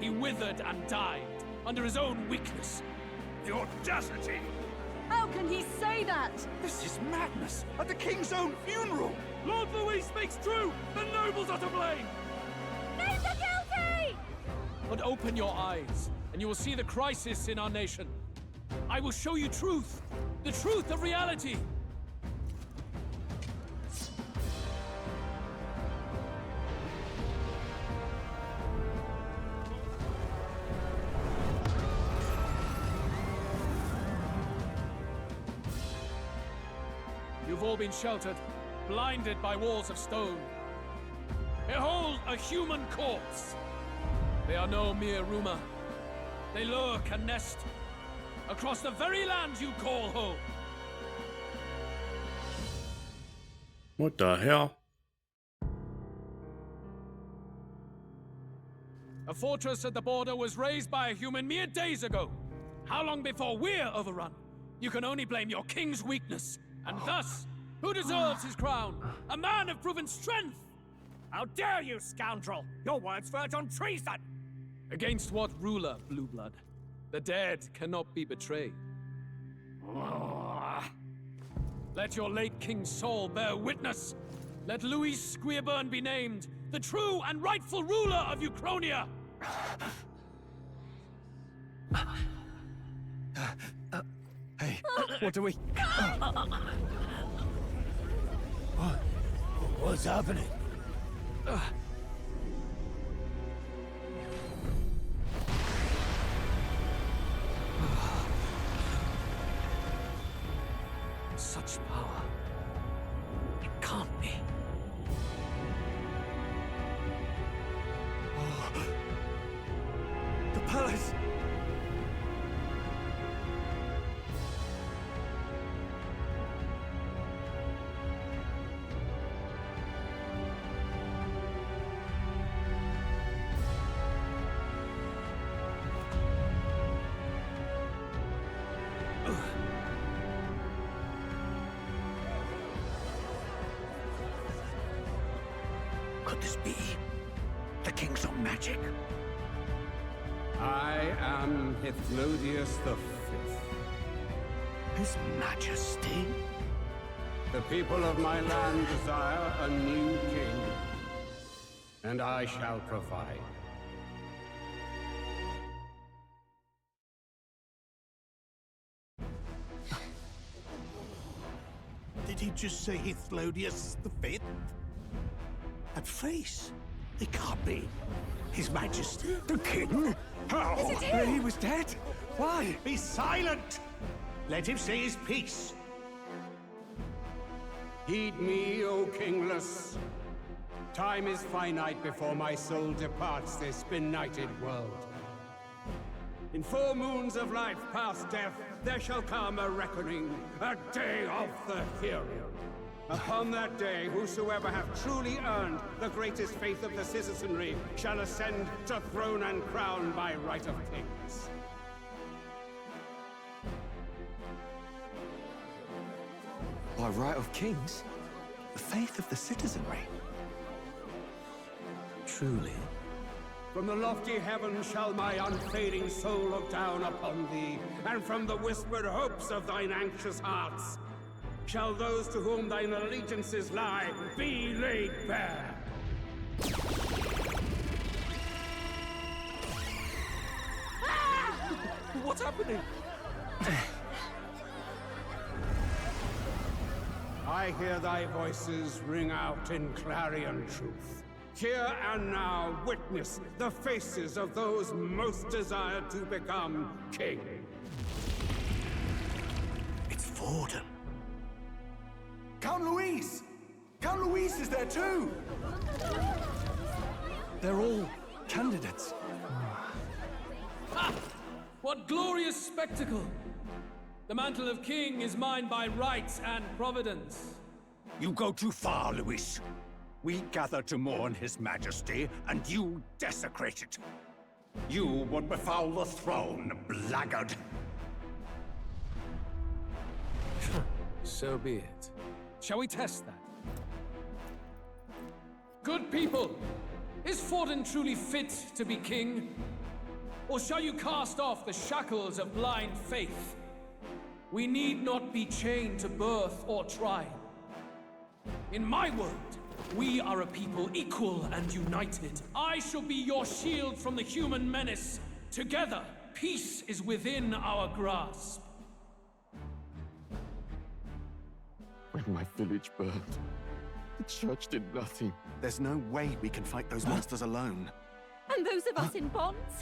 he withered and died under his own weakness. The audacity! How can he say that? This is madness! At the king's own funeral! Lord Louis speaks true! The nobles are to blame! Names are guilty! But open your eyes, and you will see the crisis in our nation. I will show you truth! The truth of reality! You've all been sheltered, blinded by walls of stone. Behold a human corpse! They are no mere rumor. They lurk and nest across the very land you call home. What the hell? A fortress at the border was raised by a human mere days ago. How long before we're overrun? You can only blame your king's weakness. And thus, who deserves his crown? A man of proven strength! How dare you, scoundrel! Your words verge on treason! Against what ruler, Blue Blood? The dead cannot be betrayed. Let your late king's soul bear witness. Let Louis Squeerburn be named the true and rightful ruler of Uchronia. Hey, what do we... What's happening? Such power. It can't be. The palace! Could this be the king's own magic? I am Hithlodius the Fifth. His Majesty? The people of my land desire a new king, and I shall provide. Did he just say Hithlodius the Fifth? That face? It can't be. His Majesty, the King? How? He was dead? Why? Be silent! Let him say his piece. Heed me, O kingless. Time is finite before my soul departs this benighted world. In 4 moons of life past death, there shall come a reckoning, a day of the hero. Upon that day, whosoever have truly earned the greatest faith of the citizenry shall ascend to throne and crown by right of kings. By right of kings? The faith of the citizenry? Truly? From the lofty heavens shall my unfading soul look down upon thee, and from the whispered hopes of thine anxious hearts shall those to whom thine allegiances lie be laid bare. What's happening? I hear thy voices ring out in clarion truth. Here and now witness the faces of those most desired to become king. It's Forden. Count Louise! Count Louise is there too! They're all candidates. Ha! What glorious spectacle! The mantle of king is mine by right and providence. You go too far, Louis. We gather to mourn his majesty, and you desecrate it. You would befoul the throne, blackguard. So be it. Shall we test that? Good people, is Forden truly fit to be king? Or shall you cast off the shackles of blind faith? We need not be chained to birth or trial. In my world, we are a people equal and united. I shall be your shield from the human menace. Together, peace is within our grasp. When my village burned, the church did nothing. There's no way we can fight those monsters alone. And those of us in bonds?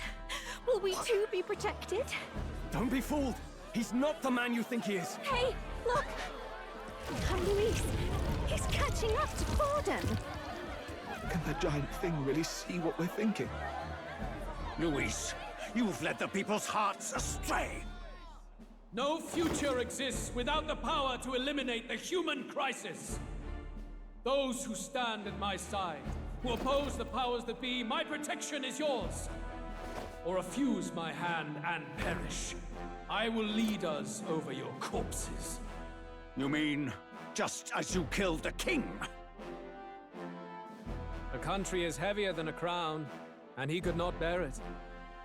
Will we too be protected? Don't be fooled! He's not the man you think he is! Hey, look! Come, Louise! He's catching up to Forden! Can that giant thing really see what we're thinking? Louis, you've led the people's hearts astray! No future exists without the power to eliminate the human crisis. Those who stand at my side, who oppose the powers that be, my protection is yours. Or refuse my hand and perish. I will lead us over your corpses. You mean, just as you killed the king? A country is heavier than a crown, and he could not bear it.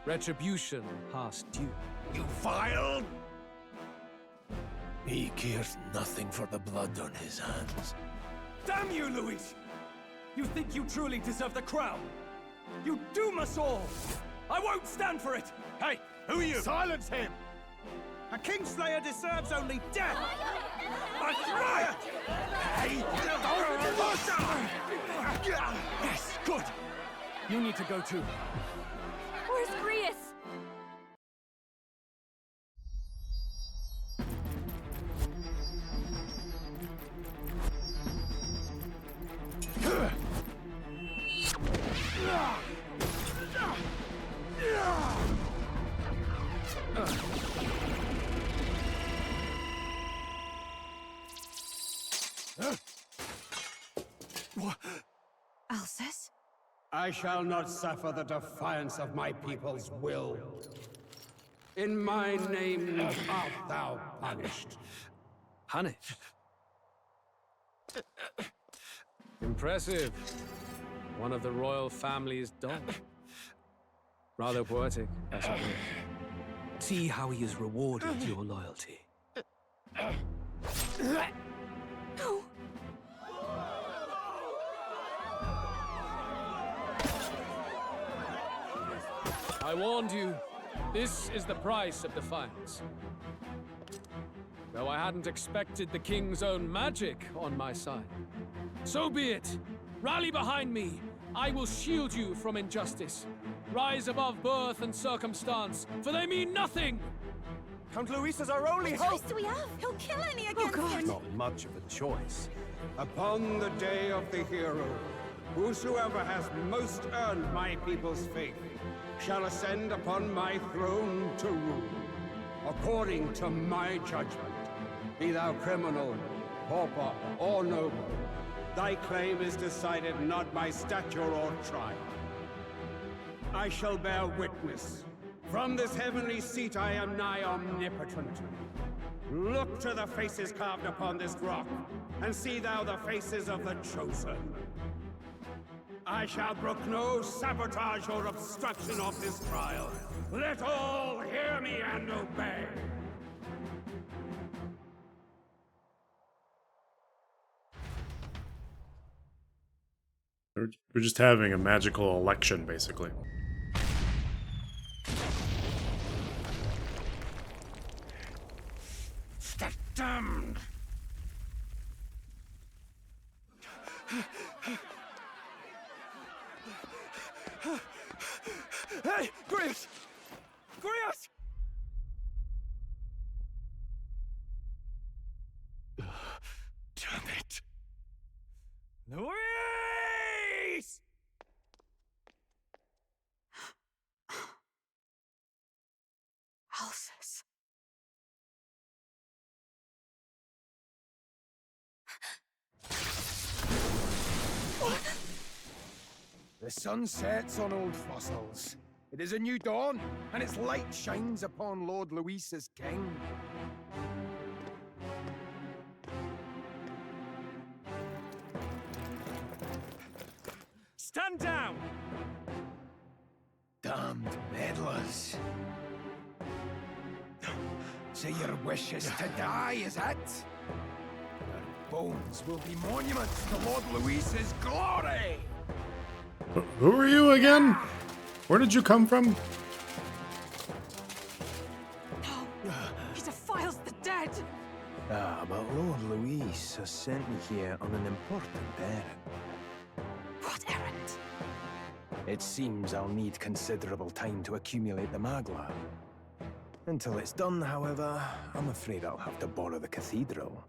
Retribution past due. You vile... He cares nothing for the blood on his hands. Damn you, Luis! You think you truly deserve the crown? You doom us all! I won't stand for it! Hey, who are you? Silence him! A Kingslayer deserves only death! That's right! Hey! Yes, good! You need to go too. Where's Grius? Alcest? I shall not suffer the defiance of my people's will. In my name art thou punished. Punished? Impressive. One of the royal family's dog. Rather poetic, I suppose. See how he has rewarded your loyalty. I warned you. This is the price of defiance. Though I hadn't expected the king's own magic on my side. So be it. Rally behind me. I will shield you from injustice. Rise above birth and circumstance, for they mean nothing! Count Luis is our only What hope! choice do we have? He'll kill any against him! Not much of a choice. Upon the day of the hero, whosoever has most earned my people's faith shall ascend upon my throne to rule, according to my judgment. Be thou criminal, pauper, or noble, thy claim is decided not by stature or trial. I shall bear witness. From this heavenly seat I am nigh omnipotent. Look to the faces carved upon this rock, and see thou the faces of the chosen. I shall brook no sabotage or obstruction of this trial. Let all hear me and obey. We're just having a magical election, basically. The damned! Hey, Grius! Grius! Damn it! Luis! Alcest. The sun sets on old fossils. It is a new dawn, and its light shines upon Lord Luis as king. Stand down! Damned meddlers. So your wish is to die, is it? Your bones will be monuments to Lord Luis's glory! Who are you again? Where did you come from? No! He defiles the dead! Ah, but Lord Luis has sent me here on an important errand. What errand? It seems I'll need considerable time to accumulate the Magla. Until it's done, however, I'm afraid I'll have to borrow the cathedral.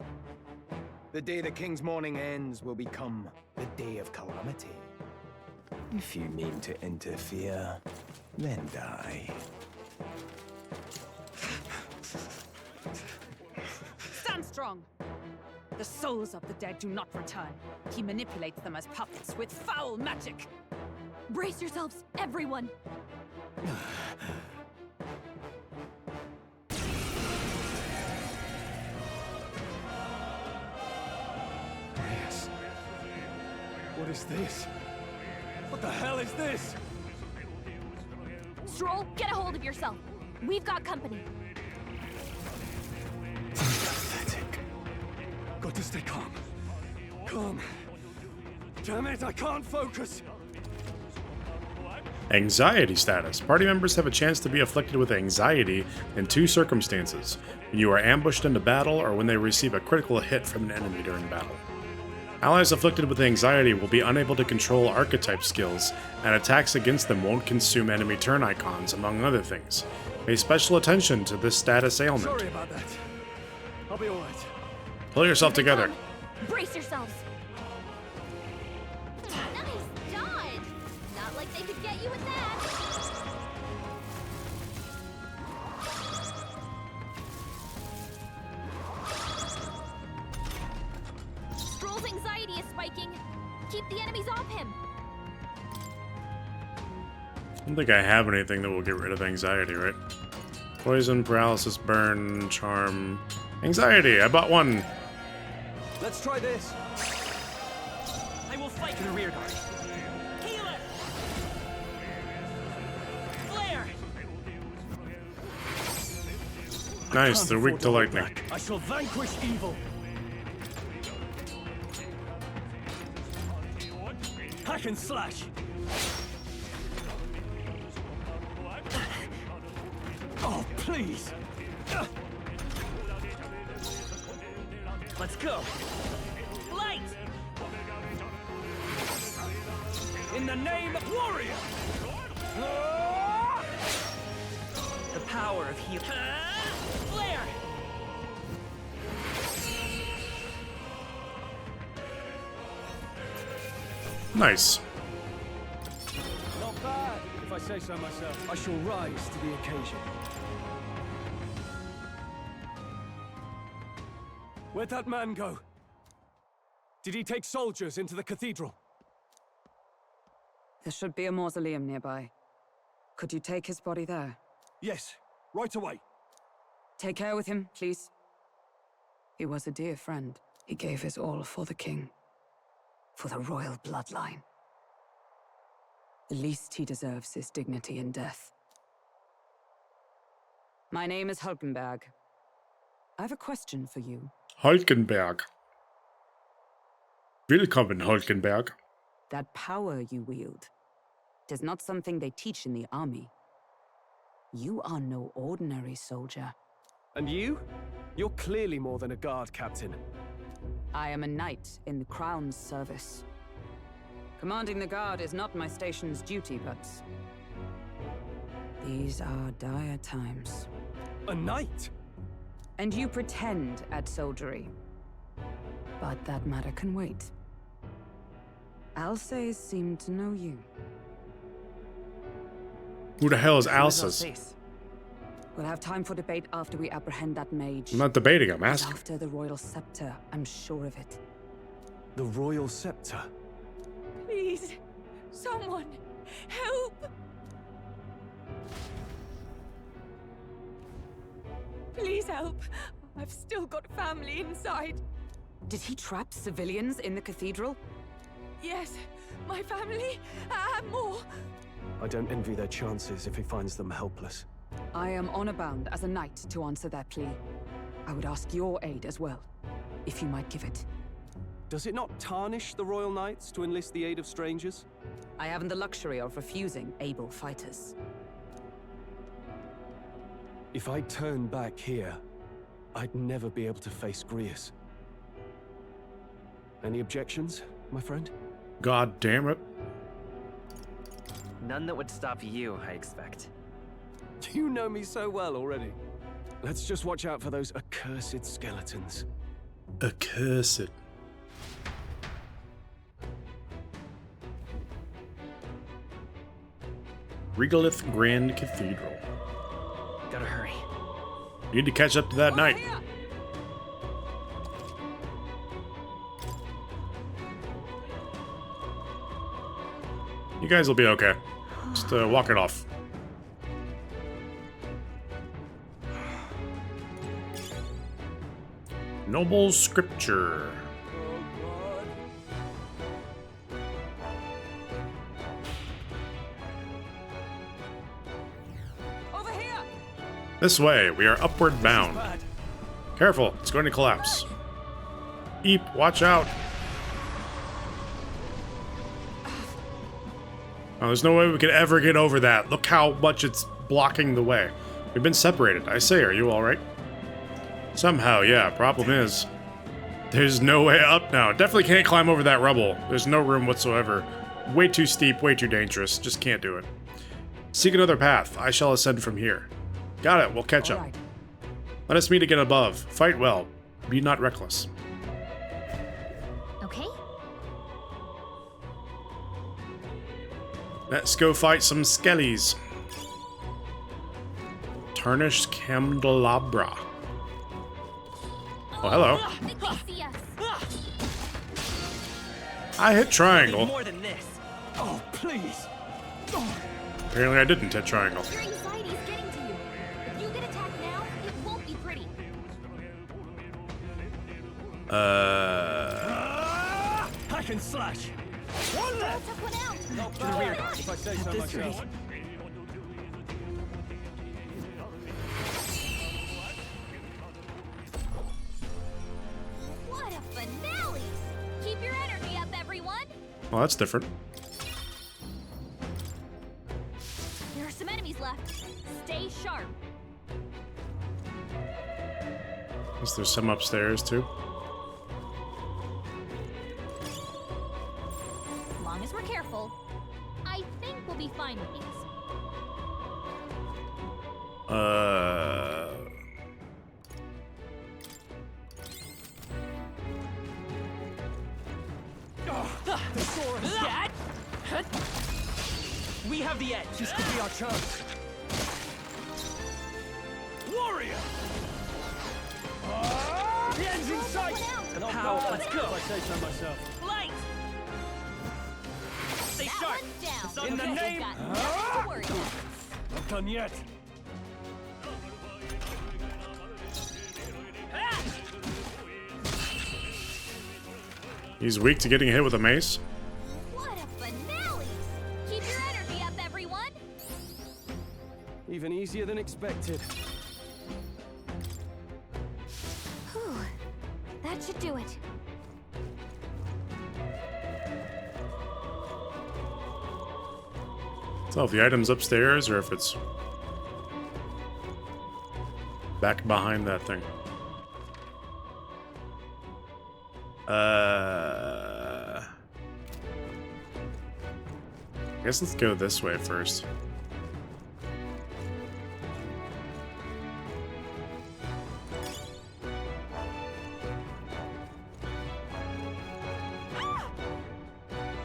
The day the King's morning ends will become the day of calamity. If you mean to interfere, then die. Stand strong! The souls of the dead do not return. He manipulates them as puppets with foul magic! Brace yourselves, everyone! Yes. What is this? What the hell is this? Stroll, get a hold of yourself. We've got company. Pathetic. got to stay calm. Calm. Damn it, I can't focus. Anxiety status. Party members have a chance to be afflicted with anxiety in 2 circumstances: when you are ambushed into battle or when they receive a critical hit from an enemy during battle. Allies afflicted with anxiety will be unable to control archetype skills, and attacks against them won't consume enemy turn icons, among other things. Pay special attention to this status ailment. Sorry about that. I'll be alright. Pull yourself together. Brace yourselves. Nice dodge. Not like they could get you with that. Stroll's anxiety is spiking. Keep the enemies off him. I don't think I have anything that will get rid of anxiety, right? Poison, paralysis, burn, charm, anxiety. I bought one. Let's try this. I will fight to the rear guard. Healer! Flare! Nice, they're weak to lightning. I shall vanquish evil. Hack and slash. Oh, please. Let's go. Light! In the name of warrior. The power of heal. Flare! Nice. Not bad, if I say so myself. I shall rise to the occasion. Where'd that man go? Did he take soldiers into the cathedral? There should be a mausoleum nearby. Could you take his body there? Yes, right away. Take care with him, please. He was a dear friend. He gave his all for the king. For the royal bloodline. The least he deserves is dignity in death. My name is Hulkenberg. I have a question for you. Hulkenberg. Willkommen, Hulkenberg. That power you wield, it is not something they teach in the army. You are no ordinary soldier. And you? You're clearly more than a guard captain. I am a knight in the Crown's service. Commanding the guard is not my station's duty, but these are dire times. A knight? And you pretend at soldiery. But that matter can wait. Alsace seemed to know you. Who the hell is Alsace? We'll have time for debate after we apprehend that mage. I'm not debating, I'm But asking. after the royal scepter, I'm sure of it. The royal scepter? Please, someone, help! Please help. I've still got family inside. Did he trap civilians in the cathedral? Yes, my family, and more. I don't envy their chances if he finds them helpless. I am honor bound as a knight to answer their plea. I would ask your aid as well, if you might give it. Does it not tarnish the Royal Knights to enlist the aid of strangers? I haven't the luxury of refusing able fighters. If I turn back here, I'd never be able to face Grius. Any objections, my friend? God damn it. None that would stop you, I expect. You know me so well already. Let's just watch out for those accursed skeletons. Accursed. Regolith Grand Cathedral. Gotta hurry. You need to catch up to that night. You guys will be okay. Just walk it off. Noble Scripture. Over here! This way, we are upward bound. Careful, it's going to collapse. Eep, watch out. Oh, there's no way we could ever get over that. Look how much it's blocking the way. We've been separated. I say, are you alright? Somehow, yeah. Problem is, there's no way up now. Definitely can't climb over that rubble. There's no room whatsoever. Way too steep, way too dangerous. Just can't do it. Seek another path. I shall ascend from here. Got it. We'll catch up. Let us meet again above. Fight well. Be not reckless. Okay. Let's go fight some skellies. Tarnished candelabra. Oh, hello. I hit triangle. More than this. Oh, please. Apparently I didn't hit triangle. Your anxiety is getting to you. If you get attacked now, it won't be pretty. Hack and slash. One left. Took one out. To the rear, if I say so myself. What a finale! Keep your energy up, everyone. Well, that's different. There are some enemies left. Stay sharp. Guess there's some upstairs too. As long as we're careful, I think we'll be fine with these. The sword is dead. We have the edge. This could be our chance. Warrior! The end's in sight! The power, let's go! I say so myself. Light! Stay That sharp! one's down. In the We've name... got nothing to worry about. Not done yet. He's weak to getting hit with a mace. What a finale! Keep your energy up, everyone. Even easier than expected. Whew. That should do it. So if the item's upstairs or if it's back behind that thing. I guess let's go this way first.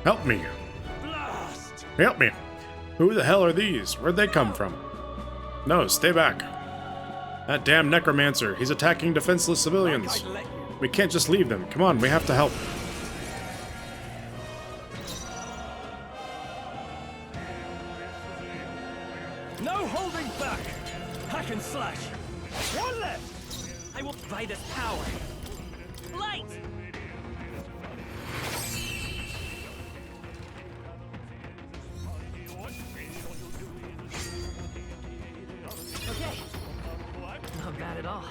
Help me. Blast! Help me. Who the hell are these? Where'd they come from? No, stay back. That damn necromancer. He's attacking defenseless civilians. We can't just leave them. Come on, we have to help. No holding back! Hack and slash! One left! I will by this power! Light! Okay. Not bad at all.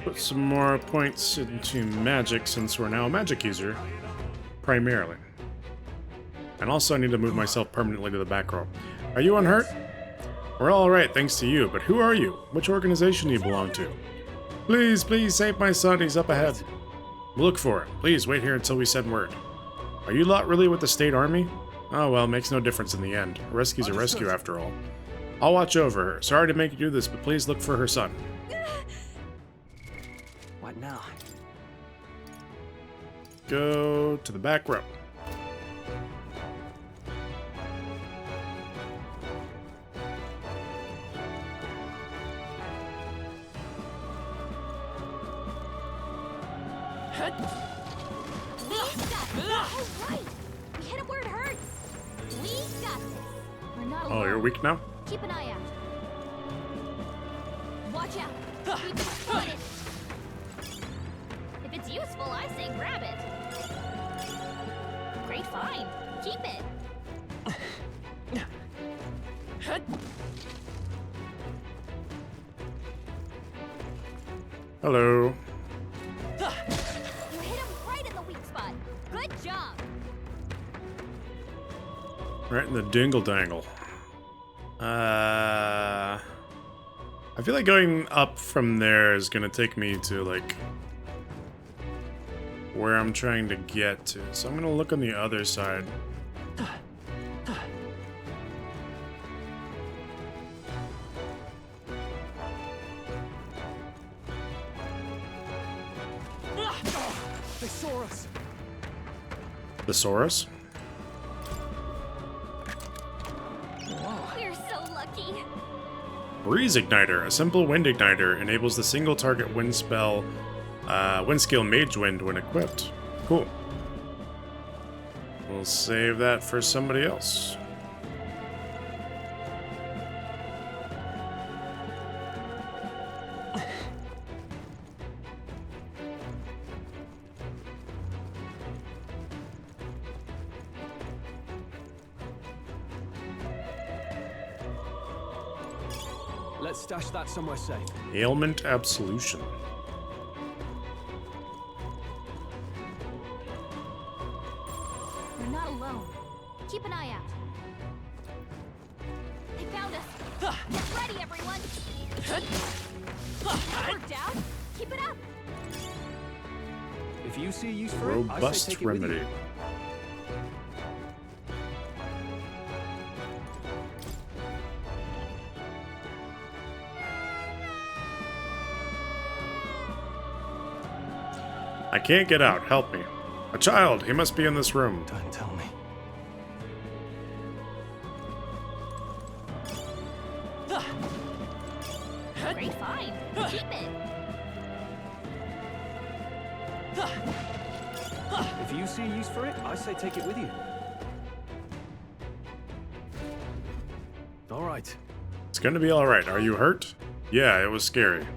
Put some more points into magic since we're now a magic user, primarily. And also I need to move myself permanently to the back row. Are you unhurt? We're all right thanks to you, but who are you? Which organization do you belong to? Please, please save my son, he's up ahead. We'll look for him. Please wait here until we send word. Are you lot really with the state army? Oh well, makes no difference in the end. A rescue's a rescue after all. I'll watch over her. Sorry to make you do this, but please look for her son. What now? Go to the back row. Alright! We hit him where it hurts! We got this! We're not alone. Oh, you're weak now? Keep an eye out. Watch out! Keep it spotted! If it's useful, I say grab it. Great find. Keep it. Hello. You hit him right in the weak spot. Good job. Right in the dingle dangle. I feel like going up from there is gonna take me to like where I'm trying to get to. So I'm gonna look on the other side. They saw us. Thesaurus? We're so lucky. Breeze Igniter, a simple wind igniter, enables the single target wind spell, wind skill Mage Wind when equipped. Cool. We'll save that for somebody else. Let's stash that somewhere safe. Ailment Absolution. We're not alone. Keep an eye out. They found us. Get ready, everyone. Worked out. Keep it up. If you see use for it, I say Robust take it with Remedy. you. I can't get out. Help me. A child. He must be in this room. Don't tell me. Great find. Keep it. If you see use for it, I say take it with you. All right. It's gonna be alright. Are you hurt? Yeah, it was scary.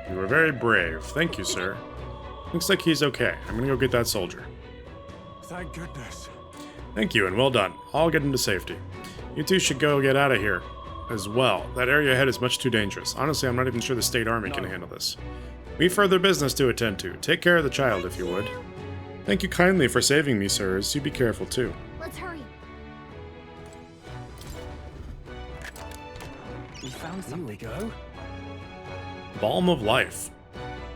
You were very brave. Thank you, sir. Looks like he's okay. I'm gonna go get that soldier. Thank goodness. Thank you, and well done. I'll get him to safety. You two should go get out of here as well. That area ahead is much too dangerous. Honestly, I'm not even sure the state army can handle this. We've further business to attend to. Take care of the child, if you would. Thank you kindly for saving me, sirs. You be careful, too. Let's hurry. We found something. Here we go. Balm of Life.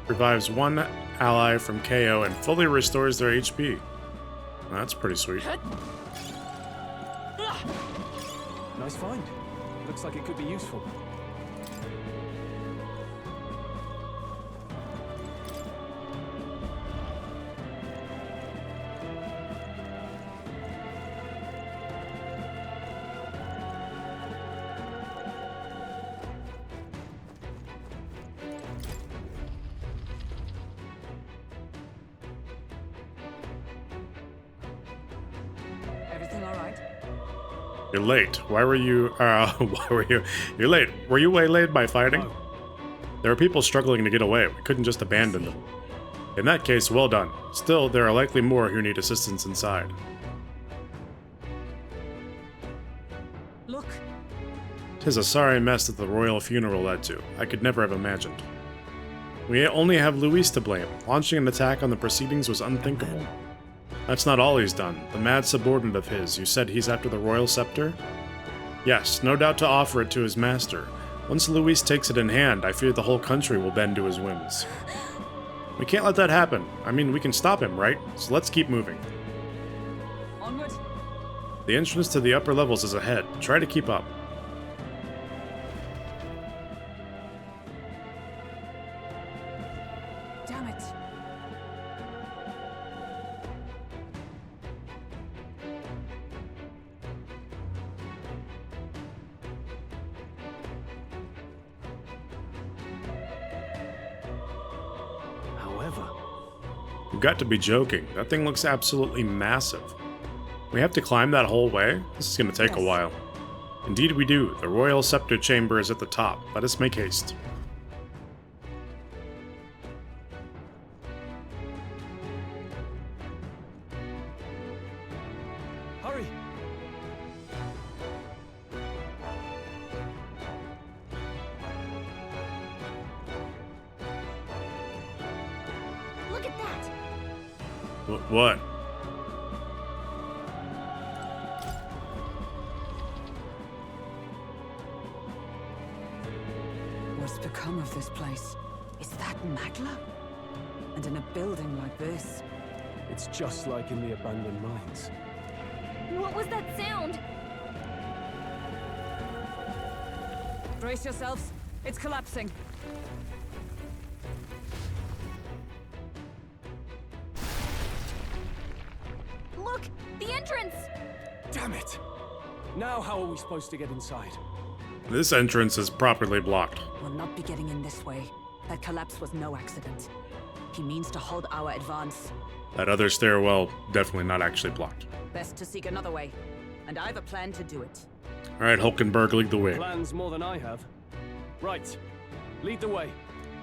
Revives one ally from KO and fully restores their HP. That's pretty sweet. Nice find. Looks like it could be useful. Everything all right? You're late. Why were you, why were you? You're late. Were you waylaid by fighting? There are people struggling to get away. We couldn't just abandon them. In that case, well done. Still, there are likely more who need assistance inside. Look. 'Tis a sorry mess that the royal funeral led to. I could never have imagined. We only have Luis to blame. Launching an attack on the proceedings was unthinkable. That's not all he's done. The mad subordinate of his, you said he's after the royal scepter? Yes, no doubt to offer it to his master. Once Luis takes it in hand, I fear the whole country will bend to his whims. We can't let that happen. I mean, we can stop him, right? So let's keep moving. Onward. The entrance to the upper levels is ahead. Try to keep up. Damn it. However, You've got to be joking. That thing looks absolutely massive. We have to climb that whole way? This is going to take a while. Indeed we do. The royal scepter chamber is at the top. Let us make haste. hurry. Look at that! What? What's become of this place? Is that Magla? And in a building like this? It's just like in the abandoned mines. What was that sound? Brace yourselves. It's collapsing. Look! The entrance! Damn it! Now how are we supposed to get inside? This entrance is properly blocked. We'll not be getting in this way. That collapse was no accident. He means to halt our advance. That other stairwell, definitely not actually blocked. Best to seek another way. And I've a plan to do it. Alright, Hulkenberg, lead the way. Plans more than I have. Right. Lead the way.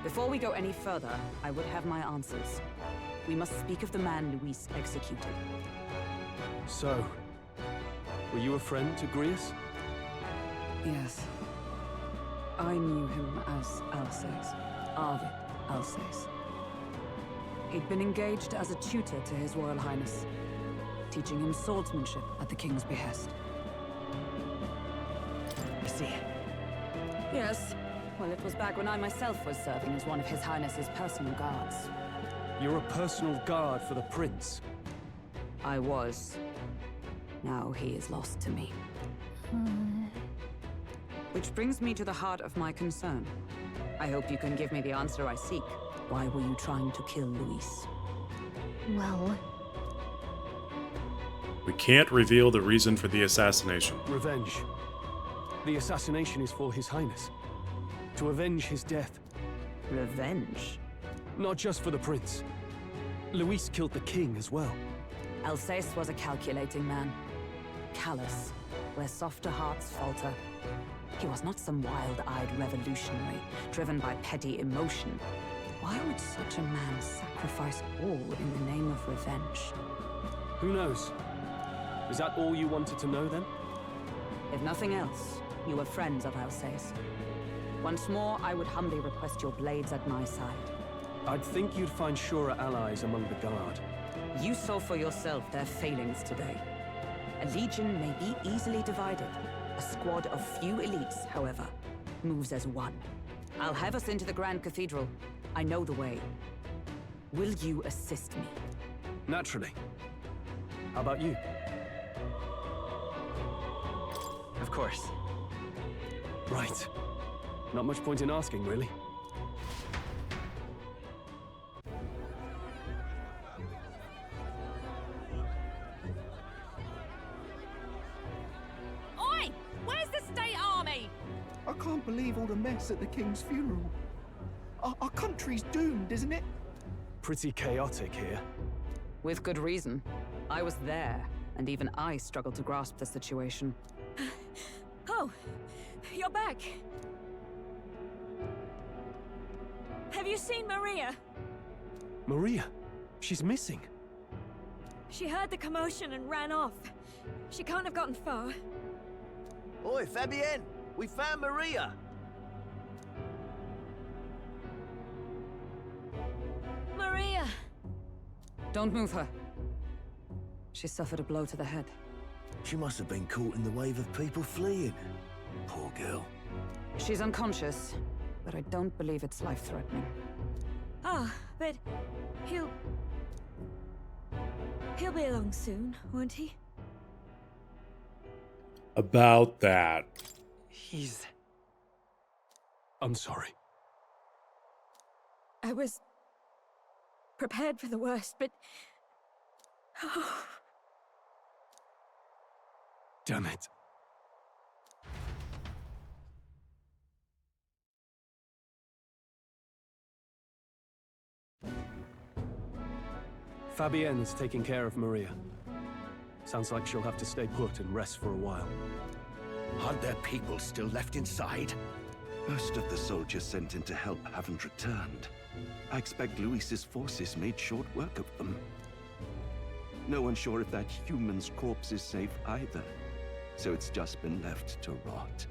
Before we go any further, I would have my answers. We must speak of the man Luis executed. So, were you a friend to Grius? Yes. I knew him as Alsace. Arvid Alsace. He'd been engaged as a tutor to His Royal Highness, teaching him swordsmanship at the King's behest. I see. Yes. Well, it was back when I myself was serving as one of His Highness's personal guards. You're a personal guard for the Prince? I was. Now he is lost to me. Which brings me to the heart of my concern. I hope you can give me the answer I seek. Why were you trying to kill Luis? Well, We can't reveal the reason for the assassination. Revenge. The assassination is for His Highness. To avenge his death. Revenge? Not just for the Prince. Luis killed the King as well. Alsace was a calculating man. Callous, where softer hearts falter. He was not some wild-eyed revolutionary, driven by petty emotion. Why would such a man sacrifice all in the name of revenge? Who knows? Is that all you wanted to know then? If nothing else, you were friends of Alsace. Once more, I would humbly request your blades at my side. I'd think you'd find surer allies among the Guard. You saw for yourself their failings today. A legion may be easily divided. A squad of few elites, however, moves as one. I'll have us into the Grand Cathedral. I know the way. Will you assist me? Naturally. How about you? Of course. Right. Not much point in asking, really. Oi! Where's the state army? I can't believe all the mess at the King's funeral. Our country's doomed, isn't it? Pretty chaotic here. With good reason. I was there, and even I struggled to grasp the situation. Oh, you're back. Have you seen Maria? Maria? She's missing. She heard the commotion and ran off. She can't have gotten far. Oi, Fabienne! We found Maria! Maria! Don't move her. She suffered a blow to the head. She must have been caught in the wave of people fleeing. Poor girl. She's unconscious, but I don't believe it's life-threatening. Ah, but he'll be along soon, won't he? About that. I'm sorry. I was prepared for the worst, but... Oh. Damn it. Fabienne is taking care of Maria. Sounds like she'll have to stay put and rest for a while. Aren't there people still left inside? Most of the soldiers sent in to help haven't returned. I expect Luis's forces made short work of them. No one's sure if that human's corpse is safe either. So it's just been left to rot.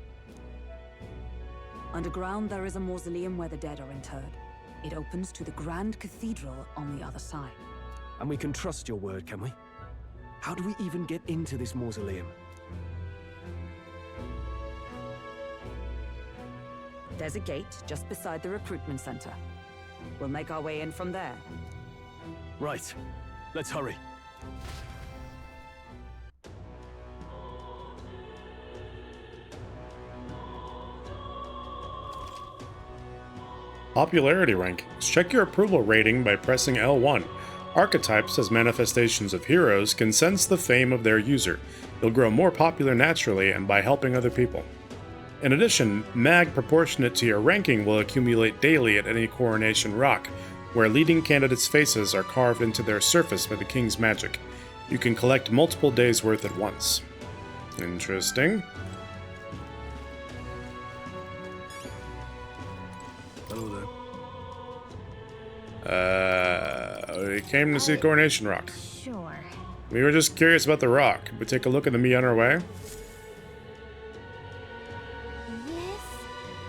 Underground, there is a mausoleum where the dead are interred. It opens to the Grand Cathedral on the other side. And we can trust your word, can we? How do we even get into this mausoleum? There's a gate just beside the recruitment center. We'll make our way in from there. Right. Let's hurry. Popularity rankings. Check your approval rating by pressing L1. Archetypes, as manifestations of heroes, can sense the fame of their user. You'll grow more popular naturally and by helping other people. In addition, mag proportionate to your ranking will accumulate daily at any coronation rock, where leading candidates' faces are carved into their surface by the king's magic. You can collect multiple days' worth at once. Interesting. Hello there. We came to see the coronation rock. Sure. We were just curious about the rock. Could we take a look at the meat on our way?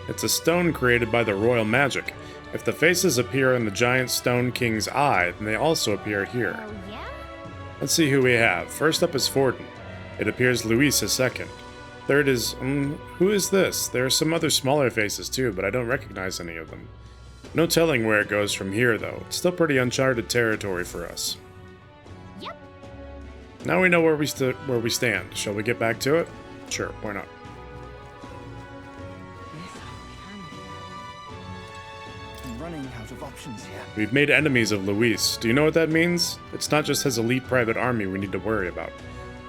It's a stone created by the royal magic. If the faces appear in the giant stone king's eye, then they also appear here. Oh, yeah? Let's see who we have. First up is Forden. It appears Luis is second. Third is... who is this? There are some other smaller faces too, but I don't recognize any of them. No telling where it goes from here, though. It's still pretty uncharted territory for us. Yep. Now we know where we stand. Shall we get back to it? Sure, why not? I'm running out of options here. We've made enemies of Luis. Do you know what that means? It's not just his elite private army we need to worry about.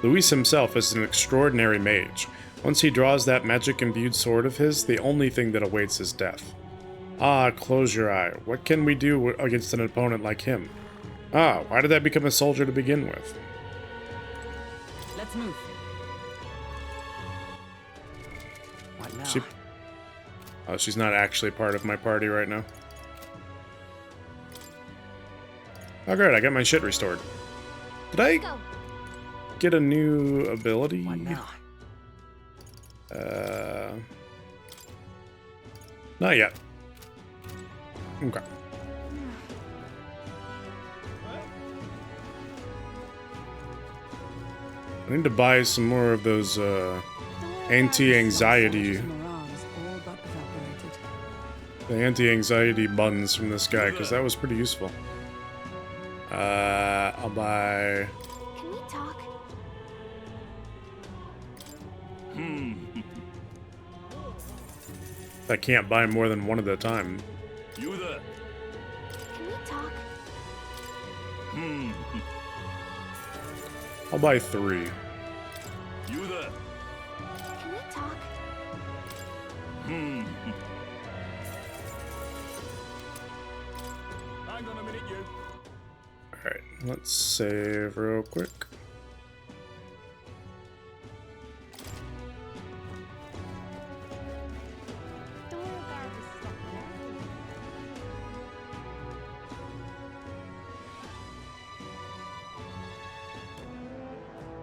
Luis himself is an extraordinary mage. Once he draws that magic-imbued sword of his, the only thing that awaits is death. Ah, close your eye. What can we do against an opponent like him? Ah, why did I become a soldier to begin with? Let's move. What now? She's not actually part of my party right now. Oh great, I got my shit restored. Did I get a new ability? What now? Not yet. Okay. I need to buy some more of those anti-anxiety buns from this guy, because that was pretty useful. I'll buy... Can we talk? I can't buy more than one at a time. You there? Can we talk? I'll buy 3. You there? Can we talk? Hang on a minute, you. Alright, let's save real quick.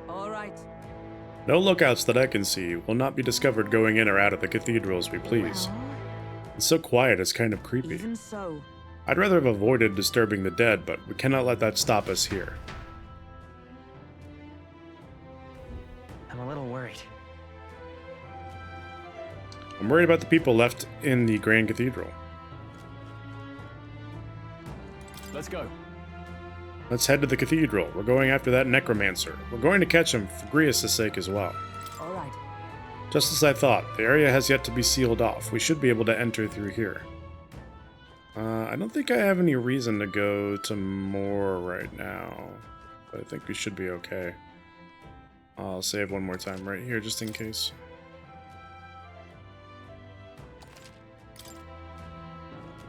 All right. No lookouts that I can see will not be discovered going in or out of the cathedral as we please. It's so quiet, it's kind of creepy. Even so. I'd rather have avoided disturbing the dead, but we cannot let that stop us here. I'm a little worried. I'm worried about the people left in the Grand Cathedral. Let's go. Let's head to the cathedral. We're going after that necromancer. We're going to catch him for Grius' sake as well. All right. Just as I thought, the area has yet to be sealed off. We should be able to enter through here. I don't think I have any reason to go to more right now, but I think we should be okay. I'll save one more time right here just in case.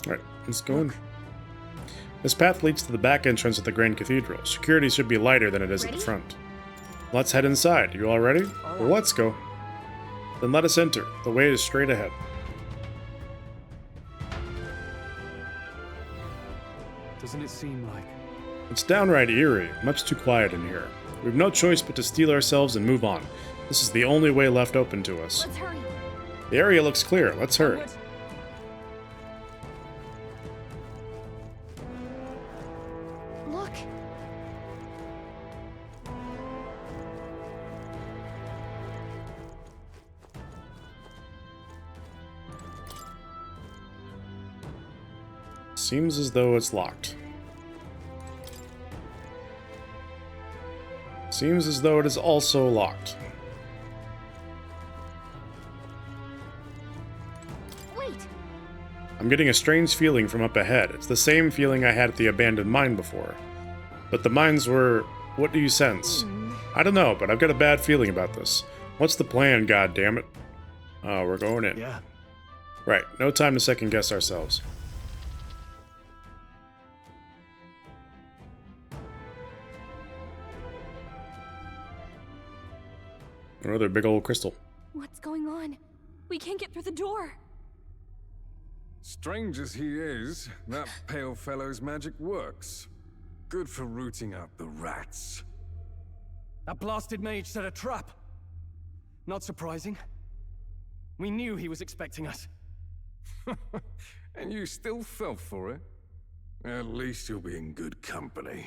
Alright, let's go in. This path leads to the back entrance of the Grand Cathedral. Security should be lighter than it is at the front. Let's head inside. You all ready? Well, let's go. Then let us enter. The way is straight ahead. Doesn't it seem like... It's downright eerie. Much too quiet in here. We've no choice but to steel ourselves and move on. This is the only way left open to us. Let's hurry. The area looks clear. Let's hurry. Look! Seems as though it's locked. Seems as though it is also locked. Wait! I'm getting a strange feeling from up ahead. It's the same feeling I had at the abandoned mine before. But the mines were... What do you sense? I don't know, but I've got a bad feeling about this. What's the plan, goddammit? Oh, we're going in. Yeah. Right, no time to second guess ourselves. Another big old crystal. What's going on? We can't get through the door. Strange as he is, that pale fellow's magic works. Good for rooting out the rats. That blasted mage set a trap. Not surprising. We knew he was expecting us. And you still fell for it? At least you'll be in good company.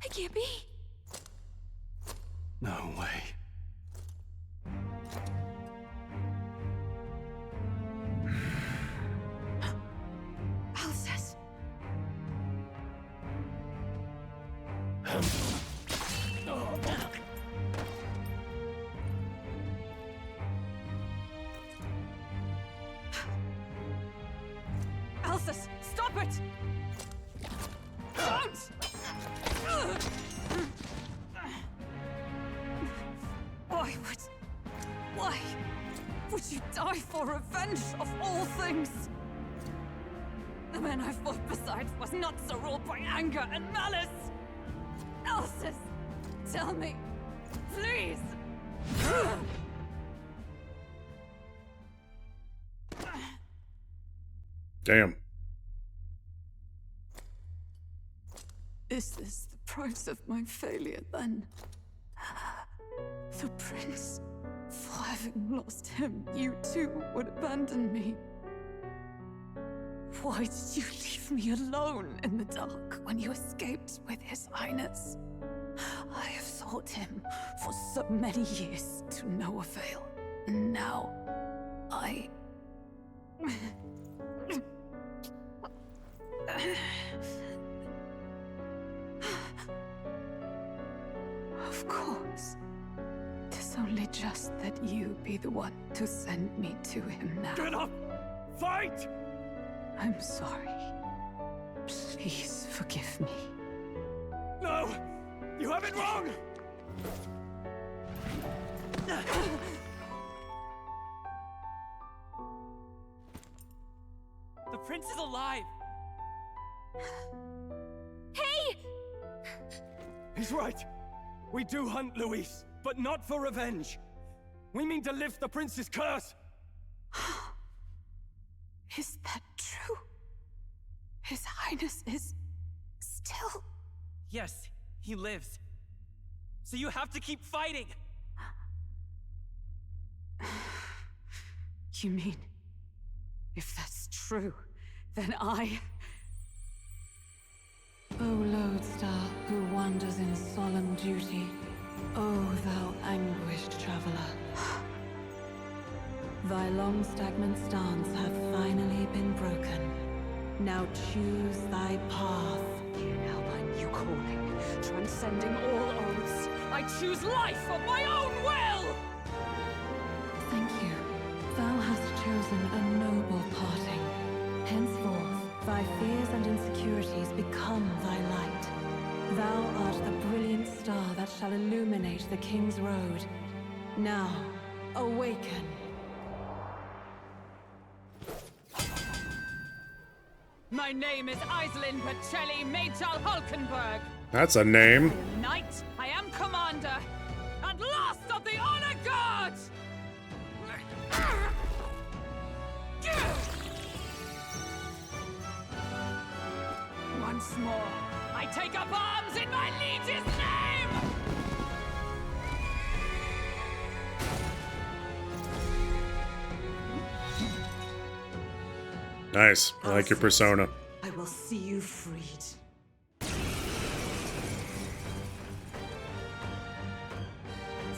It can't be. No way. Alcest. Alcest, stop it! Don't! Why would you die for revenge of all things? The man I fought beside was not so ruled by anger and malice. Alcest, tell me, please. Damn. Is this the price of my failure, then? The prince, for having lost him, you too would abandon me. Why did you leave me alone in the dark when you escaped with his highness? I have sought him for so many years to no avail, and now I... Of course. 'Tis only just that you be the one to send me to him now. Get up! Fight! I'm sorry. Please forgive me. No! You have it wrong! The prince is alive! Hey! He's right. We do hunt Luis, but not for revenge. We mean to lift the prince's curse. Is that true? His highness is... still... Yes, he lives. So you have to keep fighting! You mean... if that's true, then I... O lodestar who wanders in solemn duty, O thou anguished traveler. Thy long stagnant stance hath finally been broken. Now choose thy path. Now my new calling, transcending all oaths, I choose life of my own will! Thank you. Thou hast chosen a noble parting. Henceforth, thy fears and insecurities become thy light. Thou art the brilliant star that shall illuminate the King's Road. Now, awaken. My name is Iselin Pacelli Machal Hulkenberg. That's a name. Knight, I am commander, and last of the Honor Guard! Once more, I take up arms in my liege's name! Nice. I like your persona. I will see you freed.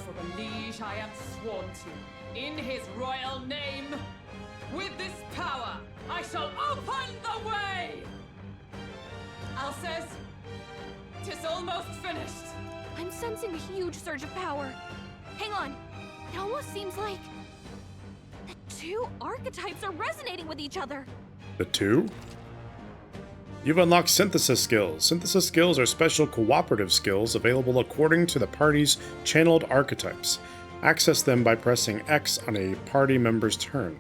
For the liege I am sworn to, in his royal name, with this power, I shall open the way! Alces, 'tis almost finished. I'm sensing a huge surge of power. Hang on. It almost seems like the two archetypes are resonating with each other. The two? You've unlocked synthesis skills. Synthesis skills are special cooperative skills available according to the party's channeled archetypes. Access them by pressing X on a party member's turn.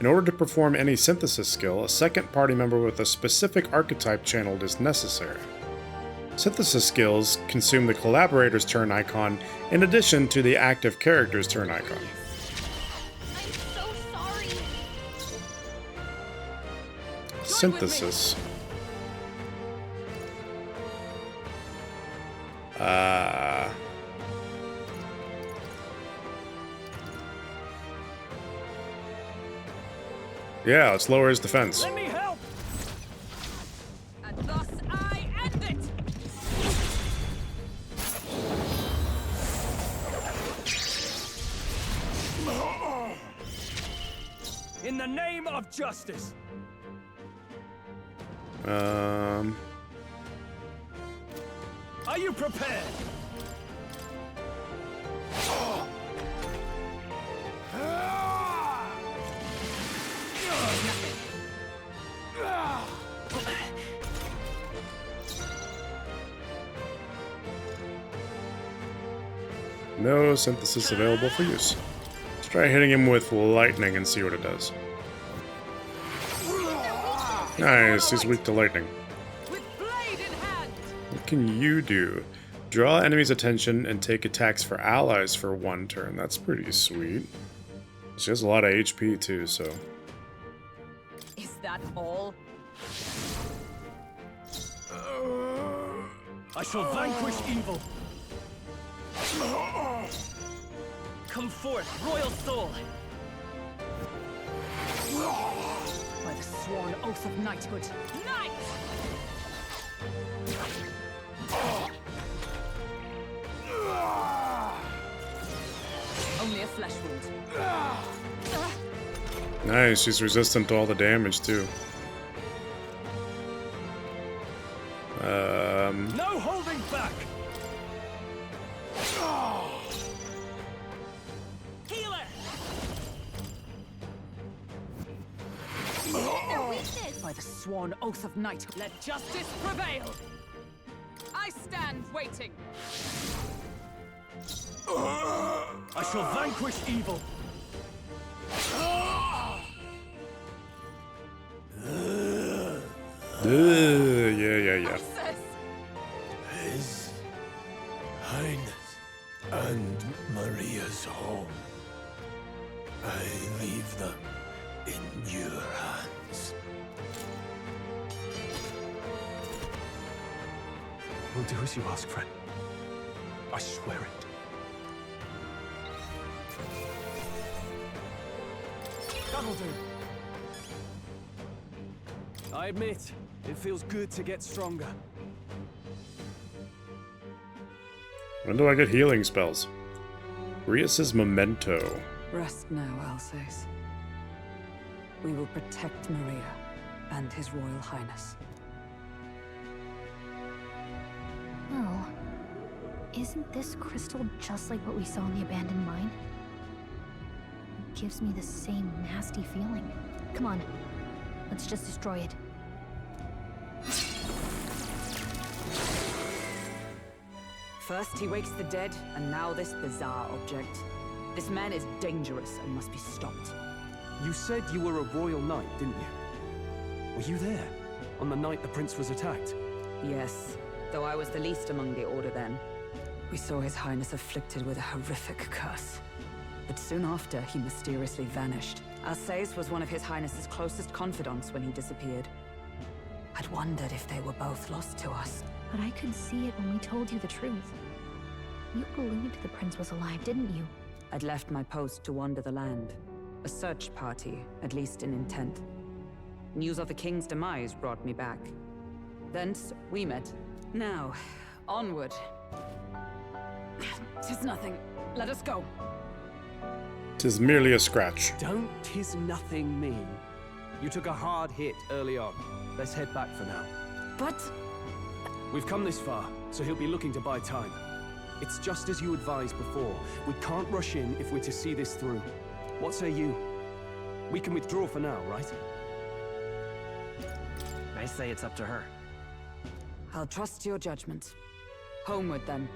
In order to perform any synthesis skill, a second party member with a specific archetype channeled is necessary. Synthesis skills consume the collaborator's turn icon in addition to the active character's turn icon. I'm so sorry. Synthesis. Yeah, let's lower his defense. Let me help! And thus I end it! In the name of justice! Are you prepared? No synthesis available for use. Let's try hitting him with lightning and see what it does. Nice, he's weak to lightning. What can you do? Draw enemies' attention and take attacks for allies for 1 turn. That's pretty sweet. She has a lot of HP too, so... Is that all? I shall vanquish evil. Come forth, royal soul! By the sworn oath of knighthood. Knight! Only a flesh wound. Nice, she's resistant to all the damage too. No holding back! Healer! By the sworn oath of knighthood, let justice prevail! I stand waiting! I shall vanquish evil! Yeah. His Highness and Maria's home. I leave them in your hands. We'll do as you ask, friend. I swear it. That'll do. I admit, it feels good to get stronger. When do I get healing spells? Rias's Memento. Rest now, Alces. We will protect Maria and His Royal Highness. Well, isn't this crystal just like what we saw in the abandoned mine? It gives me the same nasty feeling. Come on, let's just destroy it. First he wakes the dead, and now this bizarre object. This man is dangerous and must be stopped. You said you were a royal knight, didn't you? Were you there on the night the prince was attacked? Yes, though I was the least among the Order then. We saw His Highness afflicted with a horrific curse. But soon after, he mysteriously vanished. Alces was one of His Highness's closest confidants when he disappeared. I'd wondered if they were both lost to us. But I could see it when we told you the truth. You believed the prince was alive, didn't you? I'd left my post to wander the land. A search party, at least in intent. News of the king's demise brought me back. Thence we met. Now, onward. 'Tis nothing. Let us go. 'Tis merely a scratch. Don't "'tis nothing" mean? You took a hard hit early on. Let's head back for now. But... We've come this far, so he'll be looking to buy time. It's just as you advised before. We can't rush in if we're to see this through. What say you? We can withdraw for now, right? I say it's up to her. I'll trust your judgment. Homeward, then.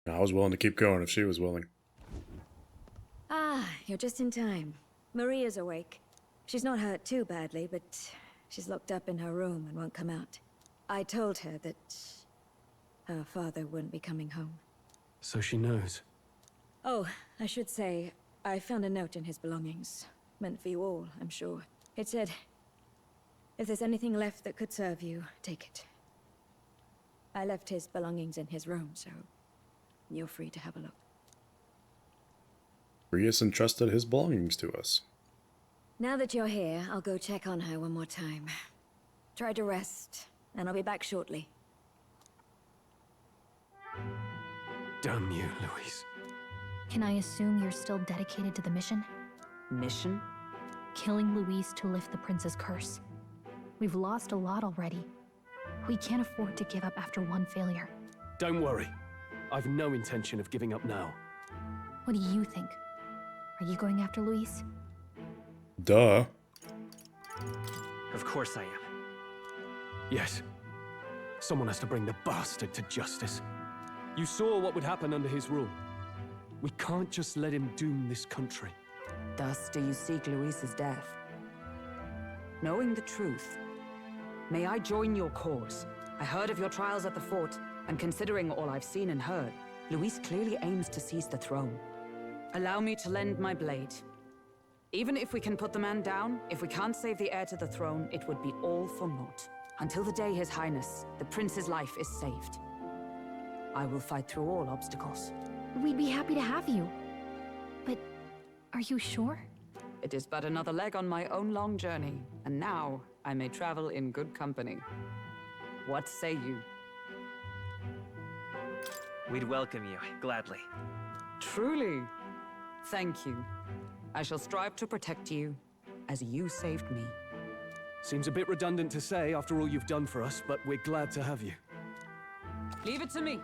I was willing to keep going if she was willing. Ah, you're just in time. Maria's awake. She's not hurt too badly, but she's locked up in her room and won't come out. I told her that her father wouldn't be coming home. So she knows. Oh, I should say, I found a note in his belongings. Meant for you all, I'm sure. It said, if there's anything left that could serve you, take it. I left his belongings in his room, so you're free to have a look. Rias entrusted his belongings to us. Now that you're here, I'll go check on her one more time. Try to rest, and I'll be back shortly. Damn you, Louise. Can I assume you're still dedicated to the mission? Mission? Killing Louise to lift the prince's curse. We've lost a lot already. We can't afford to give up after one failure. Don't worry. I've no intention of giving up now. What do you think? Are you going after Louise? Duh. Of course I am. Yes. Someone has to bring the bastard to justice. You saw what would happen under his rule. We can't just let him doom this country. Thus do you seek Louise's death? Knowing the truth, may I join your cause? I heard of your trials at the fort, and considering all I've seen and heard, Louise clearly aims to seize the throne. Allow me to lend my blade. Even if we can put the man down, if we can't save the heir to the throne, it would be all for naught. Until the day His Highness, the prince's life, is saved. I will fight through all obstacles. We'd be happy to have you. But are you sure? It is but another leg on my own long journey, and now I may travel in good company. What say you? We'd welcome you, gladly. Truly? Thank you. I shall strive to protect you, as you saved me. Seems a bit redundant to say after all you've done for us, but we're glad to have you. Leave it to me.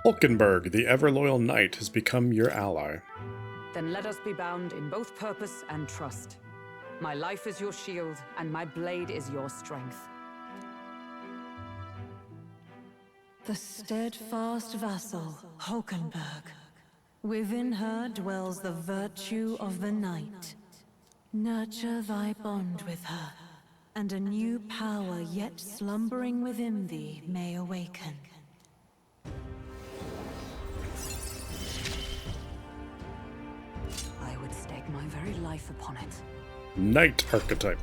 Hulkenberg, the ever-loyal knight, has become your ally. Then let us be bound in both purpose and trust. My life is your shield, and my blade is your strength. The steadfast vassal, Hulkenberg. Within her dwells the virtue of the knight. Nurture thy bond with her, and a new power yet slumbering within thee may awaken. I would stake my very life upon it. Knight archetype.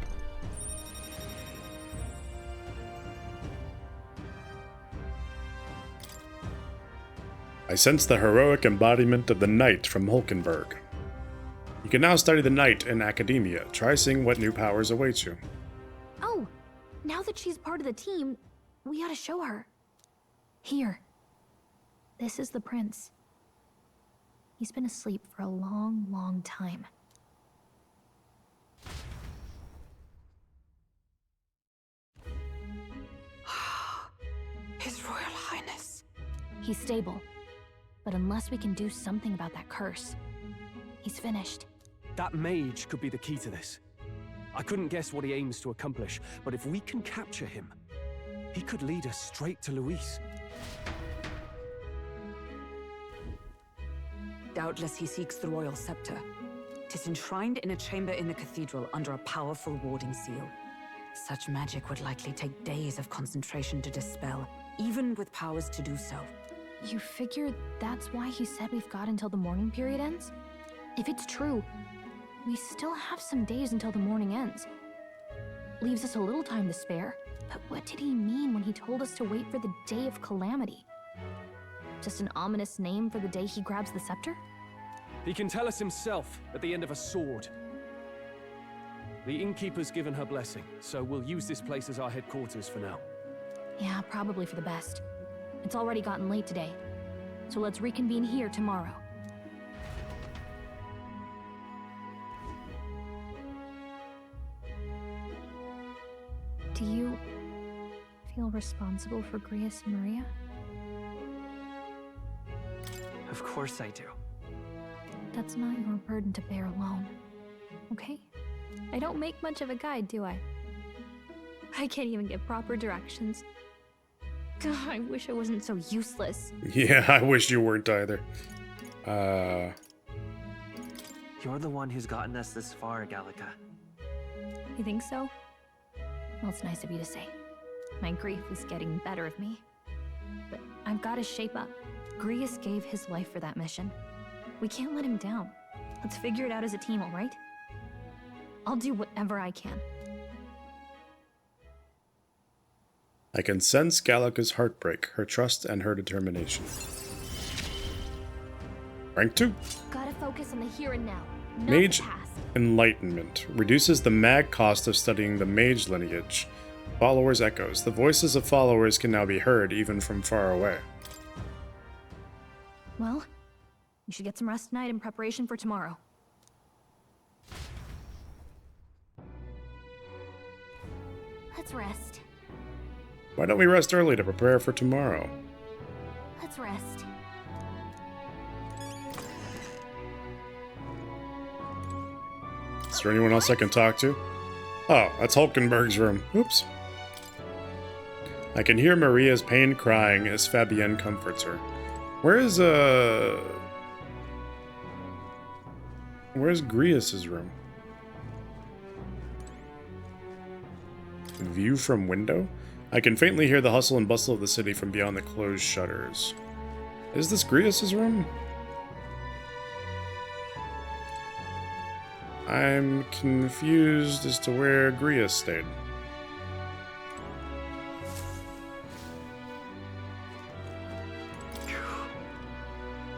I sense the heroic embodiment of the knight from Hulkenberg. You can now study the knight in academia. Try seeing what new powers await you. Oh, now that she's part of the team, we ought to show her. Here. This is the prince. He's been asleep for a long, long time. His Royal Highness. He's stable. But unless we can do something about that curse, he's finished. That mage could be the key to this. I couldn't guess what he aims to accomplish, but if we can capture him, he could lead us straight to Louise. Doubtless he seeks the royal scepter. 'Tis enshrined in a chamber in the cathedral under a powerful warding seal. Such magic would likely take days of concentration to dispel, even with powers to do so. You figure that's why he said we've got until the mourning period ends? If it's true, we still have some days until the mourning ends. Leaves us a little time to spare, but what did he mean when he told us to wait for the day of calamity? Just an ominous name for the day he grabs the scepter? He can tell us himself at the end of a sword. The innkeeper's given her blessing, so we'll use this place as our headquarters for now. Yeah, probably for the best. It's already gotten late today, so let's reconvene here tomorrow. Do you feel responsible for Grius and Maria? Of course I do. That's not your burden to bear alone, okay? I don't make much of a guide, do I? I can't even give proper directions. God, I wish I wasn't so useless. Yeah, I wish you weren't either. You're the one who's gotten us this far, Gallica. You think so? Well, it's nice of you to say. My grief is getting the better of me. But I've got to shape up. Grius gave his life for that mission. We can't let him down. Let's figure it out as a team, all right? I'll do whatever I can. I can sense Gallica's heartbreak, her trust, and her determination. Rank 2. Gotta focus on the here and now, not Mage the past. Enlightenment. Reduces the mag cost of studying the mage lineage. Followers' echoes. The voices of followers can now be heard, even from far away. Well, you should get some rest tonight in preparation for tomorrow. Let's rest. Why don't we rest early to prepare for tomorrow? Let's rest. Is there anyone else I can talk to? Oh, that's Hulkenberg's room. Oops. I can hear Maria's pain crying as Fabienne comforts her. Where's Grius's room? View from window? I can faintly hear the hustle and bustle of the city from beyond the closed shutters. Is this Grius's room? I'm confused as to where Grius stayed.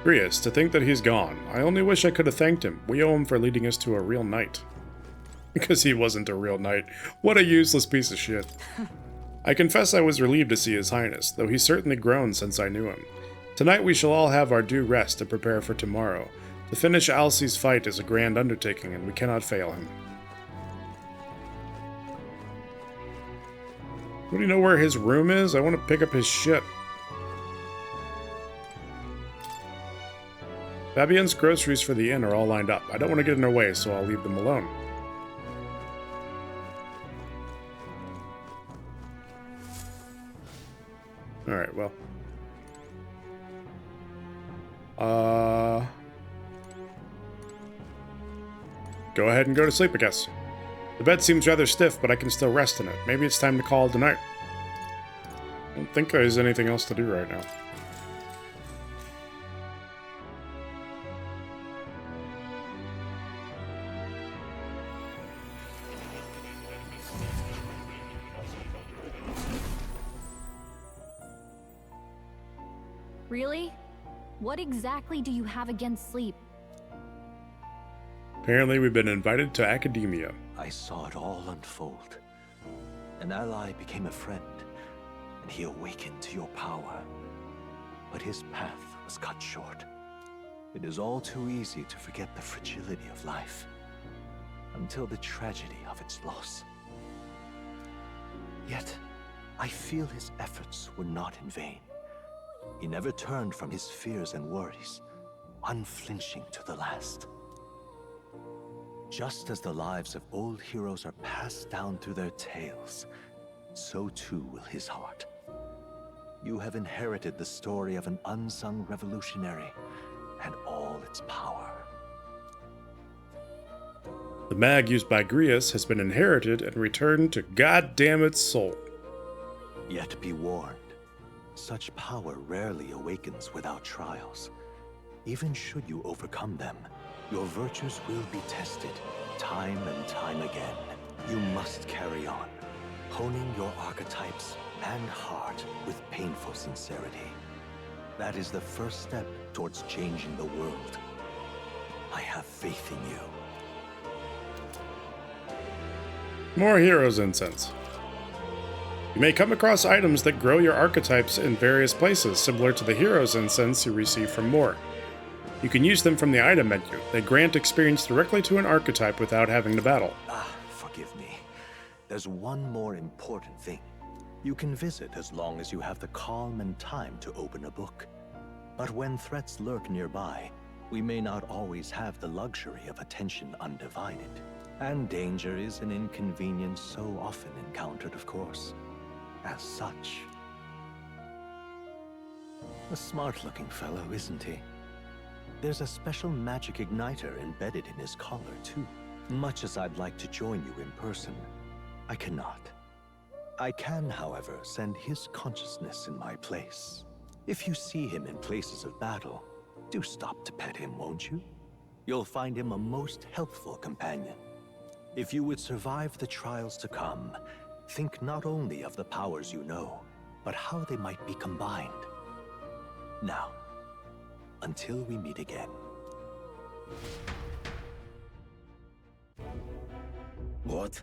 Grius, to think that he's gone. I only wish I could have thanked him. We owe him for leading us to a real knight. Because he wasn't a real knight. What a useless piece of shit. I confess I was relieved to see His Highness, though he's certainly grown since I knew him. Tonight we shall all have our due rest to prepare for tomorrow. To finish Alcée's fight is a grand undertaking, and we cannot fail him. Do you know where his room is? I want to pick up his shit. Fabienne's groceries for the inn are all lined up. I don't want to get in their way, so I'll leave them alone. Alright, well. Go ahead and go to sleep, I guess. The bed seems rather stiff, but I can still rest in it. Maybe it's time to call it a night. I don't think there's anything else to do right now. Really? What exactly do you have against sleep? Apparently we've been invited to academia. I saw it all unfold. An ally became a friend, and he awakened to your power. But his path was cut short. It is all too easy to forget the fragility of life, until the tragedy of its loss. Yet, I feel his efforts were not in vain. He never turned from his fears and worries, unflinching to the last. Just as the lives of old heroes are passed down through their tales, so too will his heart. You have inherited the story of an unsung revolutionary and all its power. The mag used by Grius has been inherited and returned to goddamn its soul. Yet be warned, such power rarely awakens without trials. Even should you overcome them, your virtues will be tested, time and time again. You must carry on, honing your archetypes and heart with painful sincerity. That is the first step towards changing the world. I have faith in you. More Heroes Incense. You may come across items that grow your archetypes in various places, similar to the Heroes Incense you receive from Moore. You can use them from the item menu. They grant experience directly to an archetype without having to battle. Forgive me. There's one more important thing. You can visit as long as you have the calm and time to open a book. But when threats lurk nearby, we may not always have the luxury of attention undivided. And danger is an inconvenience so often encountered, of course. As such. A smart-looking fellow, isn't he? There's a special magic igniter embedded in his collar, too. Much as I'd like to join you in person, I cannot. I can, however, send his consciousness in my place. If you see him in places of battle, do stop to pet him, won't you? You'll find him a most helpful companion. If you would survive the trials to come, think not only of the powers you know, but how they might be combined. Now, until we meet again. What?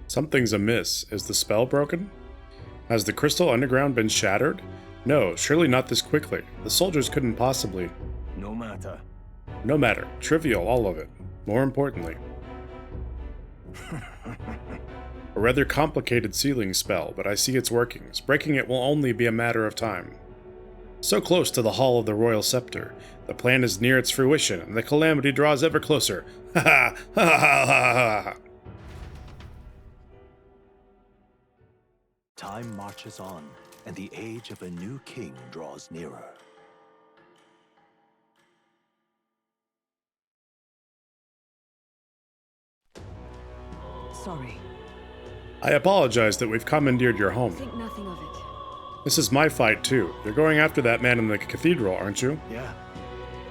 Something's amiss. Is the spell broken? Has the crystal underground been shattered? No, surely not this quickly. The soldiers couldn't possibly. No matter. No matter. Trivial, all of it. More importantly. A rather complicated sealing spell, but I see its workings. Breaking it will only be a matter of time. So close to the Hall of the Royal Scepter. The plan is near its fruition, and the calamity draws ever closer. Ha ha ha ha ha ha. Time marches on, and the age of a new king draws nearer. Sorry. I apologize that we've commandeered your home. Think nothing of it. This is my fight, too. You're going after that man in the cathedral, aren't you? Yeah.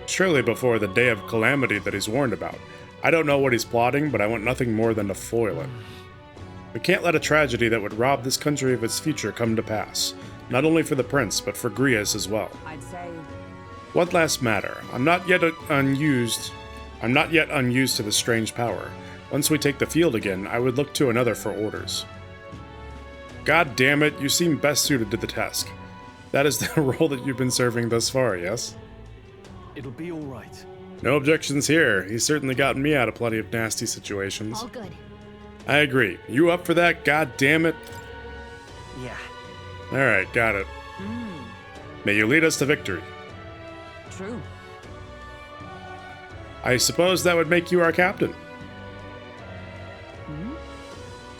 Surely before the day of calamity that he's warned about. I don't know what he's plotting, but I want nothing more than to foil it. We can't let a tragedy that would rob this country of its future come to pass. Not only for the prince, but for Grias as well. I'd say... One last matter. I'm not yet unused to this strange power. Once we take the field again, I would look to another for orders. God damn it, you seem best suited to the task. That is the role that you've been serving thus far, yes? It'll be all right. No objections here. He's certainly gotten me out of plenty of nasty situations. All good. I agree. You up for that? God damn it. Yeah. Alright, got it. May you lead us to victory. True. I suppose that would make you our captain.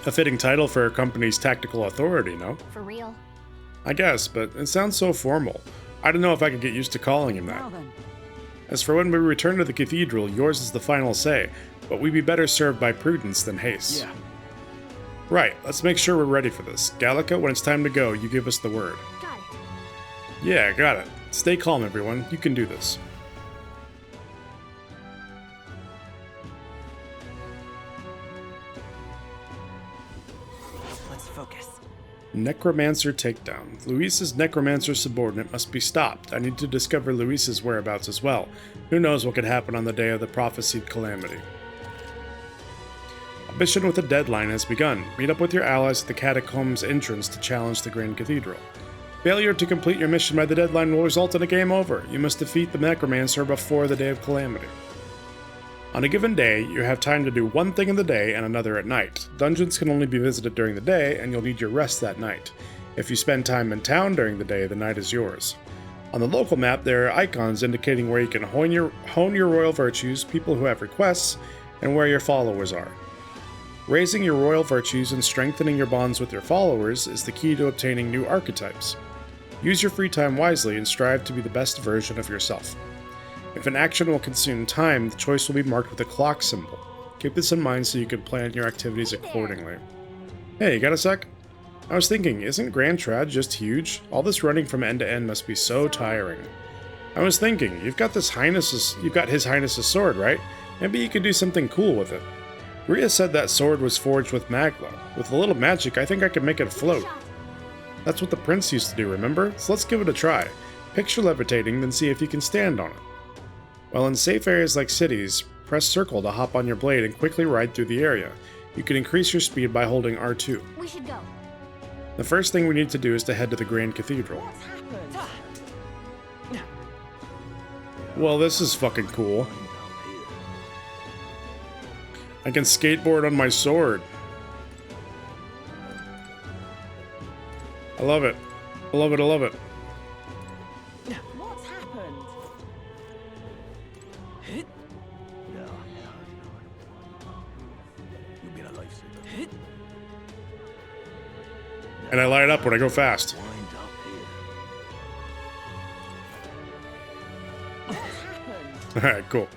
A fitting title for a company's tactical authority, no? For real. I guess, but it sounds so formal. I don't know if I could get used to calling him that. Now then. As for when we return to the cathedral, yours is the final say, but we'd be better served by prudence than haste. Yeah. Right, let's make sure we're ready for this. Gallica, when it's time to go, you give us the word. Got it. Yeah, got it. Stay calm, everyone. You can do this. Let's focus. Necromancer takedown. Luis's necromancer subordinate must be stopped. I need to discover Luis's whereabouts as well. Who knows what could happen on the day of the prophesied calamity. A mission with a deadline has begun. Meet up with your allies at the catacombs entrance to challenge the Grand Cathedral. Failure to complete your mission by the deadline will result in a game over. You must defeat the necromancer before the day of calamity. On a given day, you have time to do one thing in the day and another at night. Dungeons can only be visited during the day, and you'll need your rest that night. If you spend time in town during the day, the night is yours. On the local map, there are icons indicating where you can hone your royal virtues, people who have requests, and where your followers are. Raising your royal virtues and strengthening your bonds with your followers is the key to obtaining new archetypes. Use your free time wisely and strive to be the best version of yourself. If an action will consume time, the choice will be marked with a clock symbol. Keep this in mind so you can plan your activities accordingly. Hey, you got a sec? I was thinking, isn't Grand Trad just huge? All this running from end to end must be so tiring. I was thinking, you've got His Highness's sword, right? Maybe you could do something cool with it. Rhea said that sword was forged with magma. With a little magic, I think I could make it float. That's what the prince used to do, remember? So let's give it a try. Picture levitating, then see if you can stand on it. While in safe areas like cities, press circle to hop on your blade and quickly ride through the area. You can increase your speed by holding R2. We should go. The first thing we need to do is to head to the Grand Cathedral. Well, this is fucking cool. I can skateboard on my sword. I love it. I love it, I love it. What's happened? You've been a lifesaver. And I light it up when I go fast. Alright, cool.